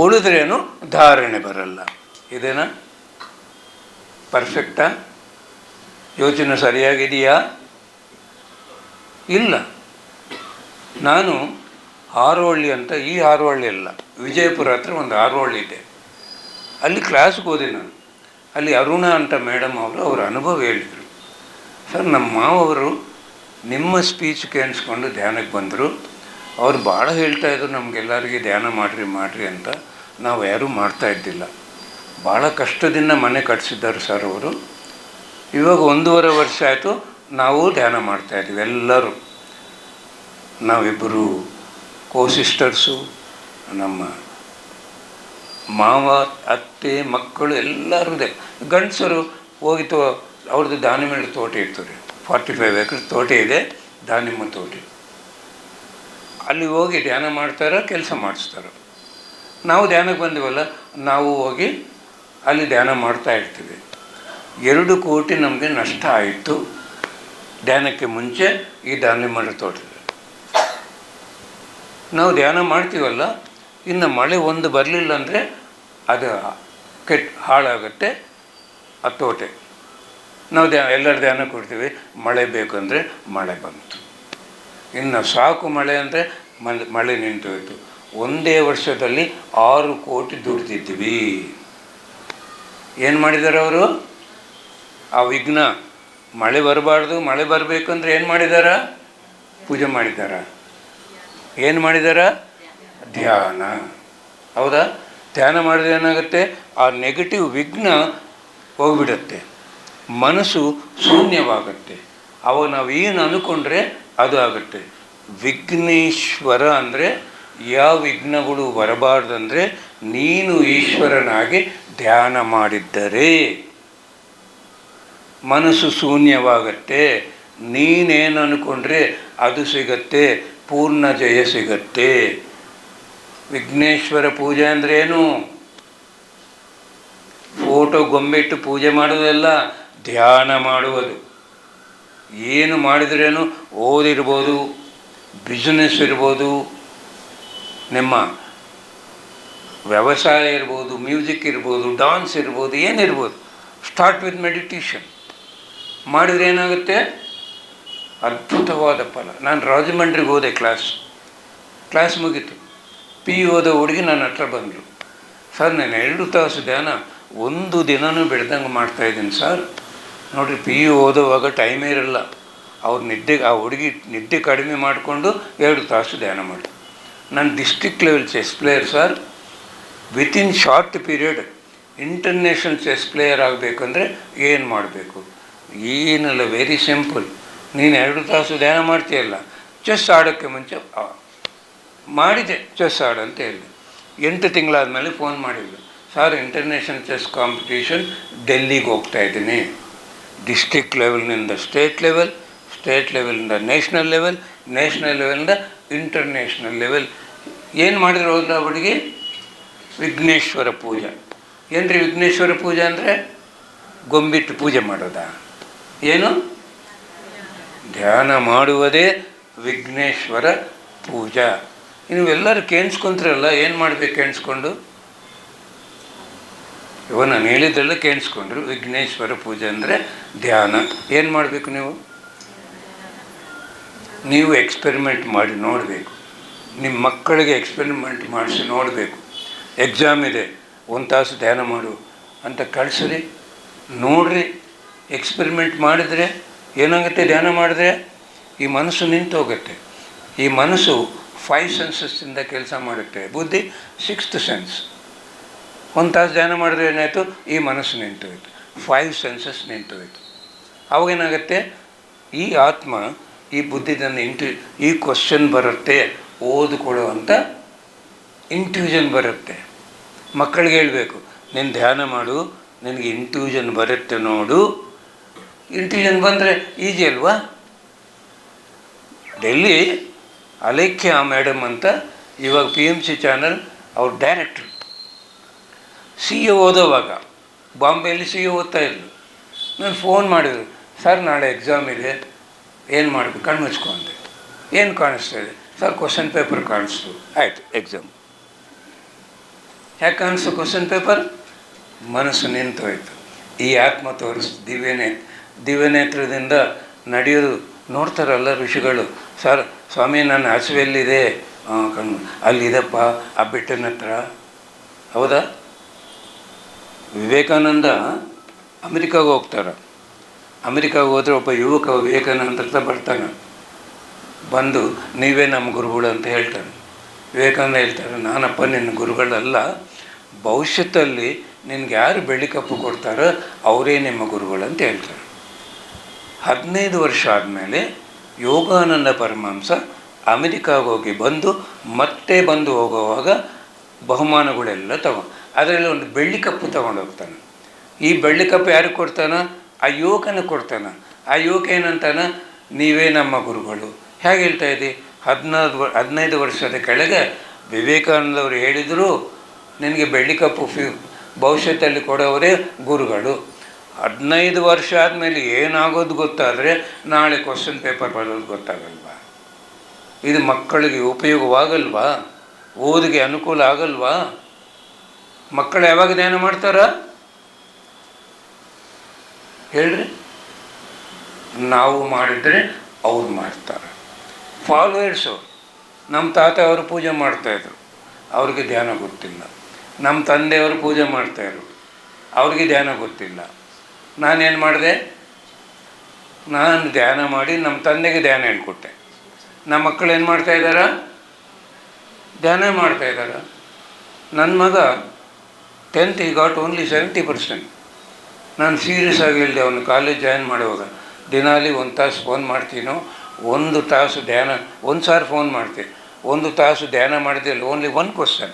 ಉಳಿದ್ರೇನು? ಧಾರಣೆ ಬರಲ್ಲ. ಇದೇನಾ ಪರ್ಫೆಕ್ಟಾ? ಯೋಚನೆ ಸರಿಯಾಗಿದೆಯಾ? ಇಲ್ಲ. ನಾನು ಹಾರೋಹಳ್ಳಿ ಅಂತ, ಈ ಹಾರೋಹಳ್ಳಿ ಅಲ್ಲ, ವಿಜಯಪುರ ಹತ್ರ ಒಂದು ಹಾರೋಹಳ್ಳಿ ಇದೆ. ಅಲ್ಲಿ ಕ್ಲಾಸ್ಗೆ ಹೋದೆ ನಾನು. ಅಲ್ಲಿ ಅರುಣ ಅಂತ ಮೇಡಮ್ ಅವರ ಅನುಭವ ಹೇಳಿದರು. ಸರ್, ನಮ್ಮ ಮಾವವರು ನಿಮ್ಮ ಸ್ಪೀಚ್ ಕೇಳಿಸ್ಕೊಂಡು ಧ್ಯಾನಕ್ಕೆ ಬಂದರು. ಅವ್ರು ಭಾಳ ಹೇಳ್ತಾಯಿದ್ರು ನಮಗೆಲ್ಲರಿಗೆ ಧ್ಯಾನ ಮಾಡಿರಿ ಅಂತ. ನಾವು ಯಾರೂ ಮಾಡ್ತಾ ಇದ್ದಿಲ್ಲ. ಭಾಳ ಕಷ್ಟದಿಂದ ಮನೆ ಕಟ್ಸಿದ್ದಾರೆ ಸರ್ ಅವರು. ಇವಾಗ 1.5 ವರ್ಷ ಆಯಿತು ನಾವು ಧ್ಯಾನ ಮಾಡ್ತಾಯಿದ್ದೀವಿ ಎಲ್ಲರೂ. ನಾವಿಬ್ಬರು ಸಿಸ್ಟರ್ಸು, ನಮ್ಮ ಮಾವ, ಅತ್ತೆ, ಮಕ್ಕಳು ಎಲ್ಲರೂ ಗಂಡಸರು ಹೋಗಿತ್ತು. ಅವ್ರದ್ದು ದಾನಿಮ್మ ತೋಟ ಇರ್ತದೆ, 45 ಎಕರೆ ತೋಟ ಇದೆ, ದಾನಿಮ್ಮ ತೋಟ. ಅಲ್ಲಿ ಹೋಗಿ ಧ್ಯಾನ ಮಾಡ್ತಾರೋ ಕೆಲಸ ಮಾಡಿಸ್ತಾರೋ. ನಾವು ಧ್ಯಾನಕ್ಕೆ ಬಂದಿವಲ್ಲ, ನಾವು ಹೋಗಿ ಅಲ್ಲಿ ಧ್ಯಾನ ಮಾಡ್ತಾ ಇರ್ತೀವಿ. 2 ಕೋಟಿ ನಮಗೆ ನಷ್ಟ ಆಯಿತು ಧ್ಯಾನಕ್ಕೆ ಮುಂಚೆ ಈ ದಾನಿಮ್ಮ ತೋಟದಲ್ಲಿ. ನಾವು ಧ್ಯಾನ ಮಾಡ್ತೀವಲ್ಲ, ಇನ್ನು ಮಳೆ ಒಂದು ಬರಲಿಲ್ಲ ಅಂದರೆ ಅದು ಹಾಳಾಗುತ್ತೆ ಆ ತೋಟ. ನಾವು ಎಲ್ಲರೂ ಧ್ಯಾನ ಕೊಡ್ತೀವಿ, ಮಳೆ ಬೇಕಂದರೆ ಮಳೆ ಬಂತು. ಇನ್ನು ಸಾಕು ಮಳೆ ಅಂದರೆ ಮಳೆ ನಿಂತು ಹೋಯಿತು. ಒಂದೇ ವರ್ಷದಲ್ಲಿ 6 ಕೋಟಿ ದುಡ್ದಿದ್ವಿ. ಏನು ಮಾಡಿದ್ದಾರೆ ಅವರು? ಆ ವಿಘ್ನ, ಮಳೆ ಬರಬಾರ್ದು, ಮಳೆ ಬರಬೇಕಂದ್ರೆ ಏನು ಮಾಡಿದಾರ? ಪೂಜೆ ಮಾಡಿದಾರ. ಏನು ಮಾಡಿದಾರ? ಧ್ಯಾನ. ಹೌದಾ? ಧ್ಯಾನ ಮಾಡಿದ್ರೆ ಏನಾಗುತ್ತೆ? ಆ ನೆಗೆಟಿವ್ ವಿಘ್ನ ಹೋಗ್ಬಿಡತ್ತೆ, ಮನಸ್ಸು ಶೂನ್ಯವಾಗತ್ತೆ. ಅವಾಗ ನಾವು ಏನು ಅಂದ್ಕೊಂಡ್ರೆ ಅದು ಆಗುತ್ತೆ. ವಿಘ್ನೇಶ್ವರ ಅಂದರೆ ಯಾವ ವಿಘ್ನಗಳು ಬರಬಾರ್ದಂದರೆ ನೀನು ಈಶ್ವರನಾಗಿ ಧ್ಯಾನ ಮಾಡಿದ್ದರೆ ಮನಸ್ಸು ಶೂನ್ಯವಾಗತ್ತೆ. ನೀನೇನು ಅಂದ್ಕೊಂಡ್ರೆ ಅದು ಸಿಗತ್ತೆ, ಪೂರ್ಣ ಜಯ ಸಿಗತ್ತೆ. ವಿಘ್ನೇಶ್ವರ ಪೂಜೆ ಅಂದ್ರೇನು? ಫೋಟೋ ಗೊಂಬೆಟ್ಟು ಪೂಜೆ ಮಾಡೋದಲ್ಲ, ಧ್ಯಾನ ಮಾಡುವುದು. ಏನು ಮಾಡಿದ್ರೇನು, ಓದಿರ್ಬೋದು, ಬಿಸ್ನೆಸ್ ಇರ್ಬೋದು, ನಿಮ್ಮ ವ್ಯವಸಾಯ ಇರ್ಬೋದು, ಮ್ಯೂಸಿಕ್ ಇರ್ಬೋದು, ಡಾನ್ಸ್ ಇರ್ಬೋದು, ಏನಿರ್ಬೋದು, ಸ್ಟಾರ್ಟ್ ವಿತ್ ಮೆಡಿಟೇಷನ್ ಮಾಡಿದರೆ ಏನಾಗುತ್ತೆ? ಅದ್ಭುತವಾದ ಫಲ. ನಾನು ರಾಜಮಂಡ್ರಿಗೆ ಹೋದೆ, ಕ್ಲಾಸ್ ಮುಗೀತು. PU ಓದೋ ಹುಡುಗಿ ನನ್ನ ಹತ್ರ ಬಂದರು. ಸರ್, ನಾನು 2 ತಾಸು ಧ್ಯಾನ ಒಂದು ದಿನವೂ ಬಿಡ್ದಂಗೆ ಮಾಡ್ತಾಯಿದ್ದೀನಿ ಸರ್. ನೋಡಿರಿ, PU ಓದೋವಾಗ ಟೈಮೇ ಇರಲ್ಲ. ಆ ಹುಡುಗಿ ನಿದ್ದೆ ಕಡಿಮೆ ಮಾಡಿಕೊಂಡು 2 ತಾಸು ಧ್ಯಾನ ಮಾಡಿ. ನಾನು district level chess player sir. Within short period international chess player ಆಗಬೇಕಂದ್ರೆ ಏನು ಮಾಡಬೇಕು? ಏನಲ್ಲ, ವೆರಿ ಸಿಂಪಲ್. ನೀನು 2 ತಾಸು ಧ್ಯಾನ ಮಾಡ್ತೀಯಲ್ಲ, ಚೆಸ್ ಆಡೋಕ್ಕೆ ಮುಂಚೆ ಮಾಡಿದೆ, ಚೆಸ್ ಆಡಂತ ಹೇಳಿದೆ. 8 ತಿಂಗಳಾದಮೇಲೆ ಫೋನ್ ಮಾಡಿದ್ರು, ಸರ್ ಇಂಟರ್ನ್ಯಾಷನಲ್ ಚೆಸ್ ಕಾಂಪಿಟೇಷನ್ ಡೆಲ್ಲಿಗೆ ಹೋಗ್ತಾಯಿದ್ದೀನಿ. ಡಿಸ್ಟ್ರಿಕ್ಟ್ ಲೆವೆಲ್ನಿಂದ ಸ್ಟೇಟ್ ಲೆವೆಲ್, ಸ್ಟೇಟ್ ಲೆವೆಲಿಂದ ನ್ಯಾಷನಲ್ ಲೆವೆಲ್, ನ್ಯಾಷನಲ್ ಲೆವೆಲಿಂದ ಇಂಟರ್ನ್ಯಾಷನಲ್ ಲೆವೆಲ್. ಏನು ಮಾಡಿದ್ರು ಹೋದ್ರೆ ಅವಳಿಗೆ? ವಿಘ್ನೇಶ್ವರ ಪೂಜೆ. ಏನು ರೀ ವಿಘ್ನೇಶ್ವರ ಪೂಜೆ ಅಂದರೆ? ಗೊಂಬಿಟ್ಟು ಪೂಜೆ ಮಾಡೋದಾ? ಏನು? ಧ್ಯಾನ ಮಾಡುವುದೇ ವಿಘ್ನೇಶ್ವರ ಪೂಜಾ. ನೀವೆಲ್ಲರೂ ಕೇಳಿಸ್ಕೊಂತೀರಲ್ಲ, ಏನು ಮಾಡಬೇಕು ಕೇಳಿಸ್ಕೊಂಡು? ಇವಾಗ ನಾನು ಹೇಳಿದ್ರೆಲ್ಲ ಕೇಳಿಸ್ಕೊಂಡ್ರು. ವಿಘ್ನೇಶ್ವರ ಪೂಜೆ ಅಂದರೆ ಧ್ಯಾನ. ಏನು ಮಾಡಬೇಕು? ನೀವು ಎಕ್ಸ್ಪೆರಿಮೆಂಟ್ ಮಾಡಿ ನೋಡಬೇಕು. ನಿಮ್ಮ ಮಕ್ಕಳಿಗೆ ಎಕ್ಸ್ಪೆರಿಮೆಂಟ್ ಮಾಡಿಸಿ ನೋಡಬೇಕು. ಎಕ್ಸಾಮ್ ಇದೆ, 1 ತಾಸು ಧ್ಯಾನ ಮಾಡು ಅಂತ ಕಳಿಸ್ರಿ, ನೋಡ್ರಿ. ಎಕ್ಸ್ಪೆರಿಮೆಂಟ್ ಮಾಡಿದರೆ ಏನಾಗುತ್ತೆ? ಧ್ಯಾನ ಮಾಡಿದ್ರೆ ಈ ಮನಸ್ಸು ನಿಂತು ಹೋಗುತ್ತೆ. ಈ ಮನಸ್ಸು 5 ಸೆನ್ಸಸ್ಸಿಂದ ಕೆಲಸ ಮಾಡುತ್ತೆ. ಬುದ್ಧಿ 6th ಸೆನ್ಸ್. 1 ತಾಸು ಧ್ಯಾನ ಮಾಡಿದ್ರೆ ಏನಾಯಿತು? ಈ ಮನಸ್ಸು ನಿಂತು ಹೋಯಿತು, 5 ಸೆನ್ಸಸ್ ನಿಂತು ಹೋಯಿತು. ಅವಾಗೇನಾಗುತ್ತೆ? ಈ ಆತ್ಮ, ಈ ಬುದ್ಧಿದಿಂದ ಈ ಕ್ವಶನ್ ಬರುತ್ತೆ, ಓದಿಕೊಳ್ಳುವಂಥ ಇಂಟ್ಯೂಷನ್ ಬರುತ್ತೆ. ಮಕ್ಕಳಿಗೆ ಹೇಳಬೇಕು, ನೀನು ಧ್ಯಾನ ಮಾಡು, ನಿನಗೆ ಇಂಟ್ಯೂಷನ್ ಬರುತ್ತೆ ನೋಡು. ಇಂಟ್ಯೂಷನ್ ಬಂದರೆ ಈಜಿ ಅಲ್ವಾ? ಡೆಲ್ಲಿ ಅಲೇಖ್ಯ ಮೇಡಮ್ ಅಂತ ಇವಾಗ PMC ಚಾನಲ್ ಅವ್ರ ಡೈರೆಕ್ಟ್ರು. CA ಓದೋವಾಗ ಬಾಂಬೆಯಲ್ಲಿ CA ಓದ್ತಾ ಇದ್ರು. ನಾನು ಫೋನ್ ಮಾಡಿದ್ರು, ಸರ್ ನಾಳೆ ಎಕ್ಸಾಮ್ ಇದೆ, ಏನು ಮಾಡಬೇಕು? ಕಣ್ಣು ಮುಚ್ಕೊಂಡೆ. ಏನು ಕಾಣಿಸ್ತಾ ಇದೆ? ಸರ್ ಕ್ವಶನ್ ಪೇಪರ್ ಕಾಣಿಸ್ತು. ಆಯಿತು, ಎಕ್ಸಾಮ್. ಯಾಕೆ ಕಾಣಿಸ್ತು ಕ್ವಶನ್ ಪೇಪರ್? ಮನಸ್ಸು ನಿಂತು ಹೋಯಿತು. ಈ ಆತ್ಮ ತೋರಿಸ್ತು. ದಿವ್ಯನೇತ್ರದಿಂದ ನಡೆಯೋದು ನೋಡ್ತಾರಲ್ಲ ಋಷಿಗಳು. ಸರ್ ಸ್ವಾಮಿ, ನನ್ನ ಹಸುವೆಲ್ಲಿದೆ? ಕಣ್ಣು ಅಲ್ಲಿದೆಪ್ಪ, ಆ ಬೆಟ್ಟನ ಹತ್ರ. ಹೌದಾ? ವಿವೇಕಾನಂದ ಅಮೆರಿಕಾಗೆ ಹೋಗ್ತಾರೆ. ಅಮೆರಿಕಾಗೆ ಹೋದರೆ ಒಬ್ಬ ಯುವಕ ವಿವೇಕಾನಂದ ಹತ್ರ ಬರ್ತಾನೆ. ಬಂದು, ನೀವೇ ನಮ್ಮ ಗುರುಗಳು ಅಂತ ಹೇಳ್ತಾನೆ. ವಿವೇಕಾನಂದ ಹೇಳ್ತಾರೆ, ನಾನಪ್ಪ ನಿನ್ನ ಗುರುಗಳಲ್ಲ, ಭವಿಷ್ಯದಲ್ಲಿ ನಿನ್ಗೆ ಯಾರು ಬೆಳ್ಳಿಕಪ್ಪು ಕೊಡ್ತಾರೋ ಅವರೇ ನಿಮ್ಮ ಗುರುಗಳು ಅಂತ ಹೇಳ್ತಾರೆ. 15 ವರ್ಷ ಆದಮೇಲೆ ಯೋಗಾನಂದ ಪರಮಹಂಸ ಅಮೆರಿಕಾಗೆ ಹೋಗಿ ಮತ್ತೆ ಬಂದು ಹೋಗುವಾಗ ಬಹುಮಾನಗಳೆಲ್ಲ ಅದರಲ್ಲಿ ಒಂದು ಬೆಳ್ಳಿಕಪ್ಪು ತಗೊಂಡೋಗ್ತಾನೆ. ಈ ಬೆಳ್ಳಿಕಪ್ಪು ಯಾರಿಗೆ ಕೊಡ್ತಾನೆ? ಆ ಯುವಕನ ಕೊಡ್ತಾನೆ. ಆ ಯುವಕ ಏನಂತಾನೆ, ನೀವೇ ನಮ್ಮ ಗುರುಗಳು. ಹೇಗೆ ಹೇಳ್ತಾ ಇದ್ದಿ? 15 ವರ್ಷದ ಕೆಳಗೆ ವಿವೇಕಾನಂದವರು ಹೇಳಿದರು, ನಿನಗೆ ಬೆಳ್ಳಿಕಪ್ಪು ಭವಿಷ್ಯದಲ್ಲಿ ಕೊಡೋವರೇ ಗುರುಗಳು. 15 ವರ್ಷ ಆದಮೇಲೆ ಏನಾಗೋದು ಗೊತ್ತಾದರೆ ನಾಳೆ ಕ್ವಶನ್ ಪೇಪರ್ ಬರೋದು ಗೊತ್ತಾಗಲ್ವಾ? ಇದು ಮಕ್ಕಳಿಗೆ ಉಪಯೋಗವಾಗಲ್ವಾ? ಓದಿಗೆ ಅನುಕೂಲ ಆಗಲ್ವಾ? ಮಕ್ಕಳು ಯಾವಾಗ ಧ್ಯಾನ ಮಾಡ್ತಾರ ಹೇಳ್ರಿ? ನಾವು ಮಾಡಿದರೆ ಅವ್ರು ಮಾಡ್ತಾರೆ. ಫಾಲೋಯರ್ಸು, ನಮ್ಮ ತಾತ ಅವರು ಪೂಜೆ ಮಾಡ್ತಾಯಿದ್ರು, ಅವ್ರಿಗೆ ಧ್ಯಾನ ಗೊತ್ತಿಲ್ಲ. ನಮ್ಮ ತಂದೆಯವರು ಪೂಜೆ ಮಾಡ್ತಾಯಿದ್ರು, ಅವ್ರಿಗೆ ಧ್ಯಾನ ಗೊತ್ತಿಲ್ಲ. ನಾನೇನು ಮಾಡಿದೆ? ನಾನು ಧ್ಯಾನ ಮಾಡಿ ನಮ್ಮ ತಂದೆಗೆ ಧ್ಯಾನ ಹೇಳ್ಕೊಟ್ಟೆ. ನಮ್ಮ ಮಕ್ಕಳು ಏನು ಮಾಡ್ತಾಯಿದ್ದಾರ? ಧ್ಯಾನ ಮಾಡ್ತಾಯಿದ್ದಾರ. ನನ್ನ ಮಗ 10th he got only 70%. ನಾನು ಸೀರಿಯಸ್ ಆಗಿ ಹೇಳಿದೆ, ಅವನು ಕಾಲೇಜ್ ಜಾಯಿನ್ ಮಾಡುವಾಗ ದಿನಾಲಿ 1 ತಾಸು ಫೋನ್ ಮಾಡ್ತೀನೋ, 1 ತಾಸು ಧ್ಯಾನ, 1 ಸಾರಿ ಫೋನ್ ಮಾಡ್ತೀನಿ, 1 ತಾಸು ಧ್ಯಾನ ಮಾಡಿದೆ. ಓನ್ಲಿ 1 ಕ್ವಶನ್,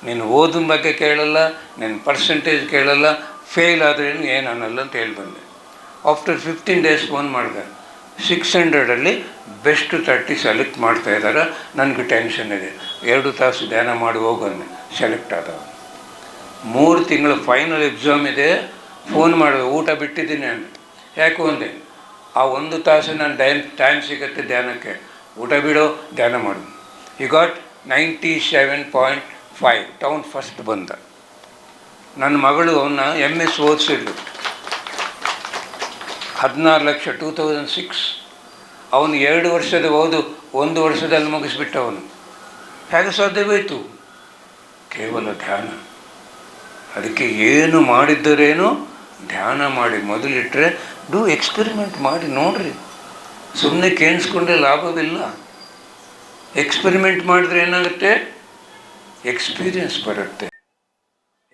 ನೀನು ಓದಿನ ಬಗ್ಗೆ ಕೇಳಲ್ಲ, ನಿನ್ನ ಪರ್ಸೆಂಟೇಜ್ ಕೇಳಲ್ಲ, ಫೇಲ್ ಆದ್ರೇನು ಏನು ಅನ್ನಲ್ಲ ಅಂತ ಹೇಳಿ ಬಂದೆ. ಆಫ್ಟರ್ 15 days ಫೋನ್ ಮಾಡಿದೆ, 600 ಬೆಸ್ಟ್ 30 ಸೆಲೆಕ್ಟ್ ಮಾಡ್ತಾಯಿದ್ದಾರೆ. ನನಗೆ ಟೆನ್ಷನ್ ಇದೆ, 2 ತಾಸು ಧ್ಯಾನ ಮಾಡಿ ಹೋಗೋಣ. ಸೆಲೆಕ್ಟ್ ಆದವ. 3 ತಿಂಗಳು ಫೈನಲ್ ಎಕ್ಸಾಮ್ ಇದೆ, ಫೋನ್ ಮಾಡಿದೆ, ಊಟ ಬಿಟ್ಟಿದ್ದೀನಿ ನಾನು. ಯಾಕೆ ಅಂದೆ, ಆ 1 ತಾಸು ನಾನು ಟೈಮ್ ಸಿಗುತ್ತೆ ಧ್ಯಾನಕ್ಕೆ, ಊಟ ಬಿಡೋ, ಧ್ಯಾನ ಮಾಡು. ಈ ಗಾಟ್ 97.5, ಟೌನ್ ಫಸ್ಟ್ ಬಂದ. ನನ್ನ ಮಗಳು ಅವನ್ನ MS ಓದಿಸಿದ್ಲು, 16 ಲಕ್ಷ 2006. ಅವನು 2 ವರ್ಷದ ಓದು 1 ವರ್ಷದಲ್ಲಿ ಮುಗಿಸ್ಬಿಟ್ಟ. ಅವನು ಹೇಗೆ ಸಾಧ್ಯವಾಯಿತು? ಕೇವಲ ಧ್ಯಾನ. ಅದಕ್ಕೆ ಏನು ಮಾಡಿದ್ದರೇನು ಧ್ಯಾನ ಮಾಡಿ ಮೊದಲಿಟ್ಟರೆ, ಎಕ್ಸ್ಪೆರಿಮೆಂಟ್ ಮಾಡಿ ನೋಡ್ರಿ. ಸುಮ್ಮನೆ ಕೇಳಿಸ್ಕೊಂಡ್ರೆ ಲಾಭವಿಲ್ಲ. ಎಕ್ಸ್ಪೆರಿಮೆಂಟ್ ಮಾಡಿದ್ರೆ ಏನಾಗುತ್ತೆ? ಎಕ್ಸ್ಪೀರಿಯನ್ಸ್ ಬರುತ್ತೆ.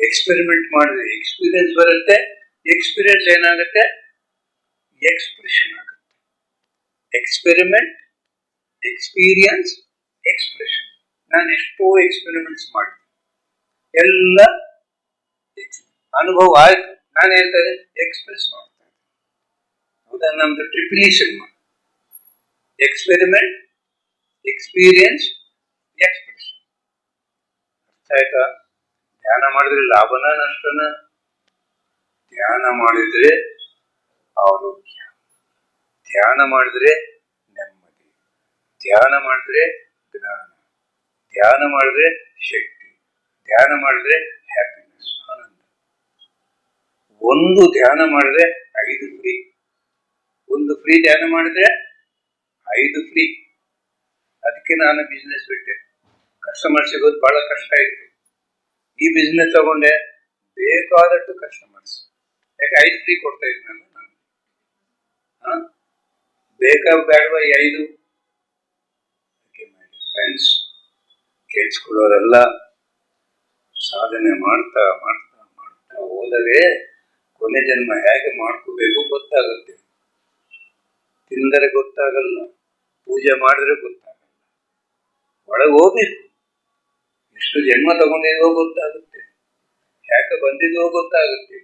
ಎಕ್ಸ್ಪೆರಿಮೆಂಟ್ ಮಾಡಿದ್ರೆ ಎಕ್ಸ್ಪೀರಿಯನ್ಸ್ ಬರುತ್ತೆ. ಎಕ್ಸ್ಪೀರಿಯನ್ಸ್ ಏನಾಗುತ್ತೆ? ಎಕ್ಸ್ಪ್ರೆಷನ್ ಆಗುತ್ತೆ. Experiment, experience, expression. ನಾನು ಎಷ್ಟೋ ಎಕ್ಸ್ಪೆರಿಮೆಂಟ್ಸ್ ಮಾಡಿ ಎಲ್ಲ ಅನುಭವ ಆಯಿತು. ನಾನು ಹೇಳ್ತಾರೆ ಎಕ್ಸ್ಪ್ರೆಸ್ ಮಾಡ್ತೇನೆ. ಹೌದಾ? ನಮ್ದು ಟ್ರಿಪ್ಲಿಷನ್ ಮಾಡಿ ಎಕ್ಸ್ಪೆರಿಮೆಂಟ್, ಎಕ್ಸ್ಪೀರಿಯನ್ಸ್, ಎಕ್ಸ್ಪ್ರೆಷನ್. ಅರ್ಥ ಆಯ್ತಾ? ಧ್ಯಾನ ಮಾಡಿದ್ರೆ ಲಾಭನ ನಷ್ಟನ? ಧ್ಯಾನ ಮಾಡಿದ್ರೆ ಆರೋಗ್ಯ, ಧ್ಯಾನ ಮಾಡಿದ್ರೆ ನೆಮ್ಮದಿ, ಧ್ಯಾನ ಮಾಡಿದ್ರೆ ಜ್ಞಾನ, ಧ್ಯಾನ ಮಾಡಿದ್ರೆ ಶಕ್ತಿ, ಧ್ಯಾನ ಮಾಡಿದ್ರೆ ಹ್ಯಾಪಿನೆಸ್, ಆನಂದ. ಒಂದು ಧ್ಯಾನ ಮಾಡಿದ್ರೆ 5 ಫ್ರೀ. ಒಂದು ಫ್ರೀ ಧ್ಯಾನ ಮಾಡಿದ್ರೆ 5 ಫ್ರೀ. ಅದಕ್ಕೆ ನಾನು ಬಿಸ್ನೆಸ್ ಬಿಟ್ಟೆ. ಕಸ್ಟಮರ್ ಸಿಗೋದು ಬಹಳ ಕಷ್ಟ ಇತ್ತು. ಈ ಬಿಸ್ನೆಸ್ ತಗೊಂಡೆ, ಬೇಕಾದಷ್ಟು ಕಸ್ಟಮರ್ಸ್. ಯಾಕೆ 5 ಫ್ರೀ ಕೊಡ್ತಾ ಇದ್ನಲ್ಲ ನಾನು. ಬೇಕಾ ಬೇಡವಾ 5? ಫ್ರೆಂಡ್ಸ್, ಕೇಳಿಸ್ಕೊಳ್ಳೋರೆಲ್ಲ ಸಾಧನೆ ಮಾಡ್ತಾ ಮಾಡ್ತಾ ಮಾಡ್ತಾ ಹೋದರೆ ಕೊನೆ ಜನ್ಮ ಹೇಗೆ ಮಾಡ್ಕೋಬೇಕು ಗೊತ್ತಾಗುತ್ತೆ. ತಿಂದರೆ ಗೊತ್ತಾಗಲ್ಲ, ಪೂಜೆ ಮಾಡಿದ್ರೆ ಗೊತ್ತಾಗಲ್ಲ. ಒಳಗೆ ಹೋಗ್ಬೇಕು. ಎಷ್ಟು ಜನ್ಮ ತಗೊಂಡಿದ್ವೋ ಗೊತ್ತಾಗುತ್ತೆ, ಯಾಕೆ ಬಂದಿದ್ವೋ ಗೊತ್ತಾಗುತ್ತೆ,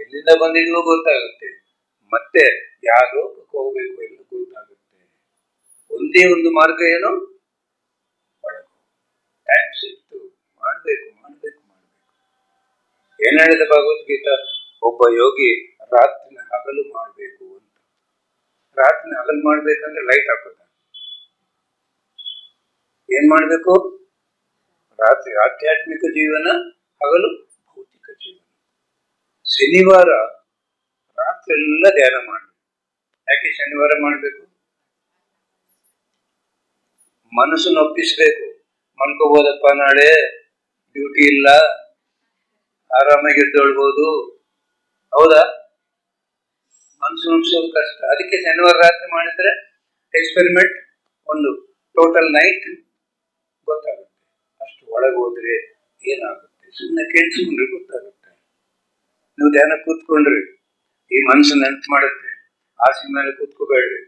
ಎಲ್ಲಿಂದ ಬಂದಿದ್ವೋ ಗೊತ್ತಾಗುತ್ತೆ, ಮತ್ತೆ ಯಾವ ಲೋಕಕ್ಕೆ ಹೋಗ್ಬೇಕು ಎಲ್ಲ ಗೊತ್ತಾಗುತ್ತೆ. ಒಂದೇ ಒಂದು ಮಾರ್ಗ ಏನು? ಒಳಗೆ ಟೈಮ್ ಸಿಕ್ತು, ಮಾಡಬೇಕು ಮಾಡಬೇಕು ಮಾಡಬೇಕು. ಏನ್ ಹೇಳಿದ ಭಗವದ್ಗೀತಾ? ಒಬ್ಬ ಯೋಗಿ ರಾತ್ರಿನ ಹಗಲು ಮಾಡಬೇಕು ಅಂತ. ರಾತ್ರಿನ ಹಗಲು ಮಾಡ್ಬೇಕಂದ್ರೆ ಲೈಟ್ ಹಾಕೋದ. ಏನ್ ಮಾಡ್ಬೇಕು? ರಾತ್ರಿ ಆಧ್ಯಾತ್ಮಿಕ ಜೀವನ, ಹಗಲು ಭೌತಿಕ ಜೀವನ. ಶನಿವಾರ ರಾತ್ರಿ ಎಲ್ಲ ಧ್ಯಾನ ಮಾಡಿ. ಯಾಕೆ ಶನಿವಾರ ಮಾಡಬೇಕು? ಮನಸ್ಸನ್ನು ಒಪ್ಪಿಸ್ಬೇಕು. ಮನ್ಕೋಬೋದಪ್ಪ, ನಾಳೆ ಡ್ಯೂಟಿ ಇಲ್ಲ, ಆರಾಮಾಗಿ ಎದ್ದೊಳ್ಬೋದು. ಹೌದಾ? ಮನಸ್ಸು ಒಪ್ಪಿಸೋದು ಕಷ್ಟ. ಅದಕ್ಕೆ ಶನಿವಾರ ರಾತ್ರಿ ಮಾಡಿದ್ರೆ ಎಕ್ಸ್ಪೆರಿಮೆಂಟ್, ಒಂದು ಟೋಟಲ್ ನೈಟ್ ಗೊತ್ತಾಗುತ್ತೆ. ಅಷ್ಟು ಒಳಗೆ ಹೋದ್ರೆ ಏನಾಗುತ್ತೆ? ಸುಮ್ಮನೆ ಕೇಳಿಸ್ಕೊಂಡ್ರೆ ಗೊತ್ತಾಗುತ್ತೆ. ನೀವು ಧ್ಯಾನ ಕೂತ್ಕೊಂಡ್ರಿ, ಈ ಮನಸ್ಸು ನೆನಪು ಮಾಡುತ್ತೆ. ಹಾಸಿ ಮೇಲೆ ಕೂತ್ಕೋಬೇಡ್ರಿ,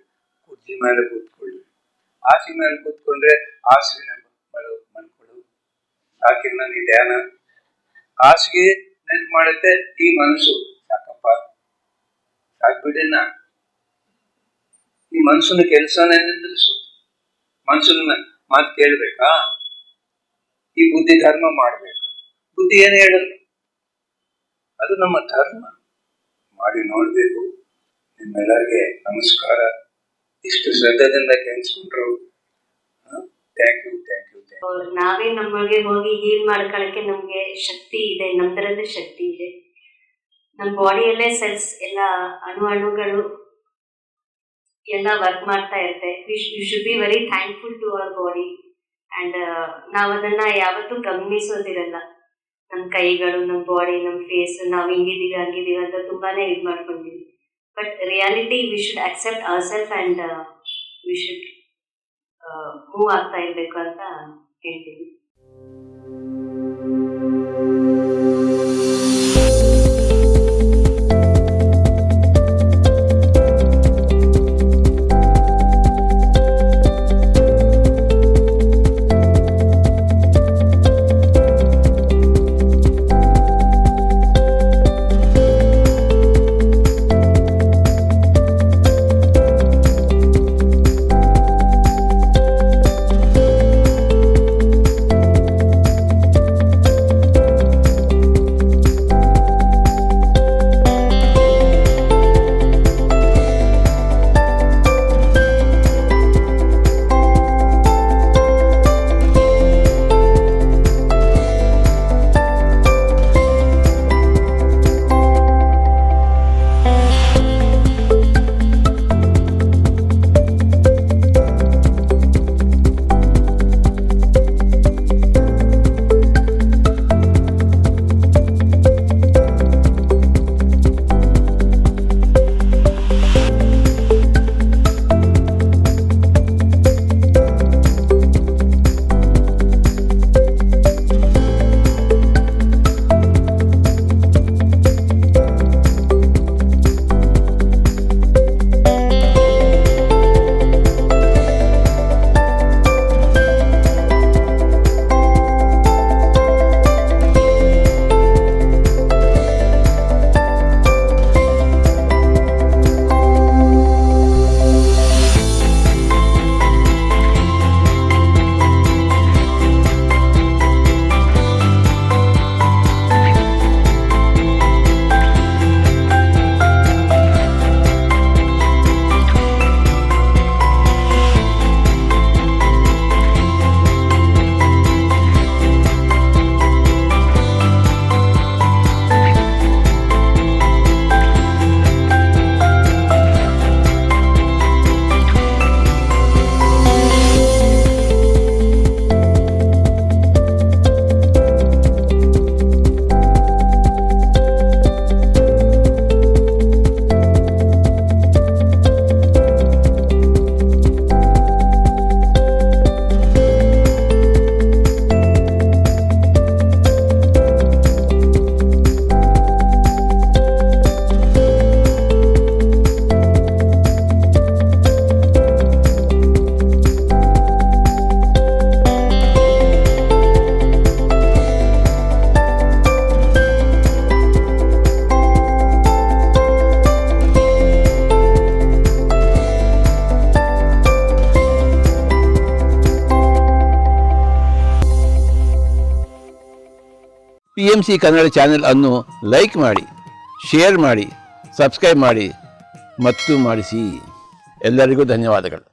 ಕುರ್ಚಿ ಮೇಲೆ ಕೂತ್ಕೊಳ್ಳಿ. ಹಾಸಿ ಮೇಲೆ ಕೂತ್ಕೊಂಡ್ರೆ ಹಾಸಿಗೆ ಮಲ್ಕೊಳ್ಳು, ಸಾಕಿನ ನೀ ಧ್ಯಾನ. ಹಾಸಿಗೆ ನೆನಪು ಮಾಡುತ್ತೆ, ಈ ಮನಸ್ಸು ಸಾಕಪ್ಪ ಸಾಕ್ಬಿಡಿನ. ಈ ಮನಸ್ಸಿನ ಕೆಲಸನೇ ನಿಂದಿರಿಸು. ಮನಸ್ಸನ್ನ ಮಾತು ಕೇಳ್ಬೇಕಾ? ಈ ಬುದ್ಧಿ ಧರ್ಮ ಮಾಡ್ಬೇಕಾ? ಬುದ್ಧಿ ಏನು ಹೇಳಲ್ಲ, ಅದು ನಮ್ಮ ಧರ್ಮ. ಮಾಡಿ ನೋಡ್ಬೇಕು. ನಿಮ್ಮೆಲ್ಲರಿಗೆ ನಮಸ್ಕಾರ. ಇಷ್ಟು ಶ್ರದ್ಧೆಯಿಂದ ಕೇಳಿಸ್ಕೊಂಡ್ರು. Thank you.
ನಾವೇ ನಮಗೆ ಹೋಗಿ ಹೀಲ್ ಮಾಡ್ಕೊಳಕ್ಕೆ ನಮ್ಗೆ ಶಕ್ತಿ ಇದೆ, ನಮ್ದರಲ್ಲೇ ಶಕ್ತಿ ಇದೆ. ನಮ್ಮ ಬಾಡಿಯಲ್ಲೇ ಸೆಲ್ಸ್ ಎಲ್ಲ ಅಣುಗಳು ಎಲ್ಲ ವರ್ಕ್ ಮಾಡ್ತಾ ಇರುತ್ತೆ. You should be very thankful to our body. And ನಾವು ಅದನ್ನ ಯಾವತ್ತೂ ಗಮನಿಸೋದಿರಲ್ಲ. ನಮ್ಮ ಕೈಗಳು, ನಮ್ಮ ಬಾಡಿ, ನಮ್ಮ ಫೇಸ್, ನಾವು ಹಿಂಗಿದೀವಿ ಹಂಗಿದೀವಿ ಅಂತ ತುಂಬಾನೇ ಇದು ಮಾಡ್ಕೊಂಡಿವಿ. But reality we should accept our self and we should move ಆಗ್ತಾ ಇರ್ಬೇಕು ಅಂತ ಹೇಳ್ತೀನಿ.
PMC ಕನ್ನಡ ಚಾನೆಲ್ ಅನ್ನು ಲೈಕ್ ಮಾಡಿ, ಶೇರ್ ಮಾಡಿ, ಸಬ್ಸ್ಕ್ರೈಬ್ ಮಾಡಿ ಮತ್ತು ಮಾಡಿಸಿ. ಎಲ್ಲರಿಗೂ ಧನ್ಯವಾದಗಳು.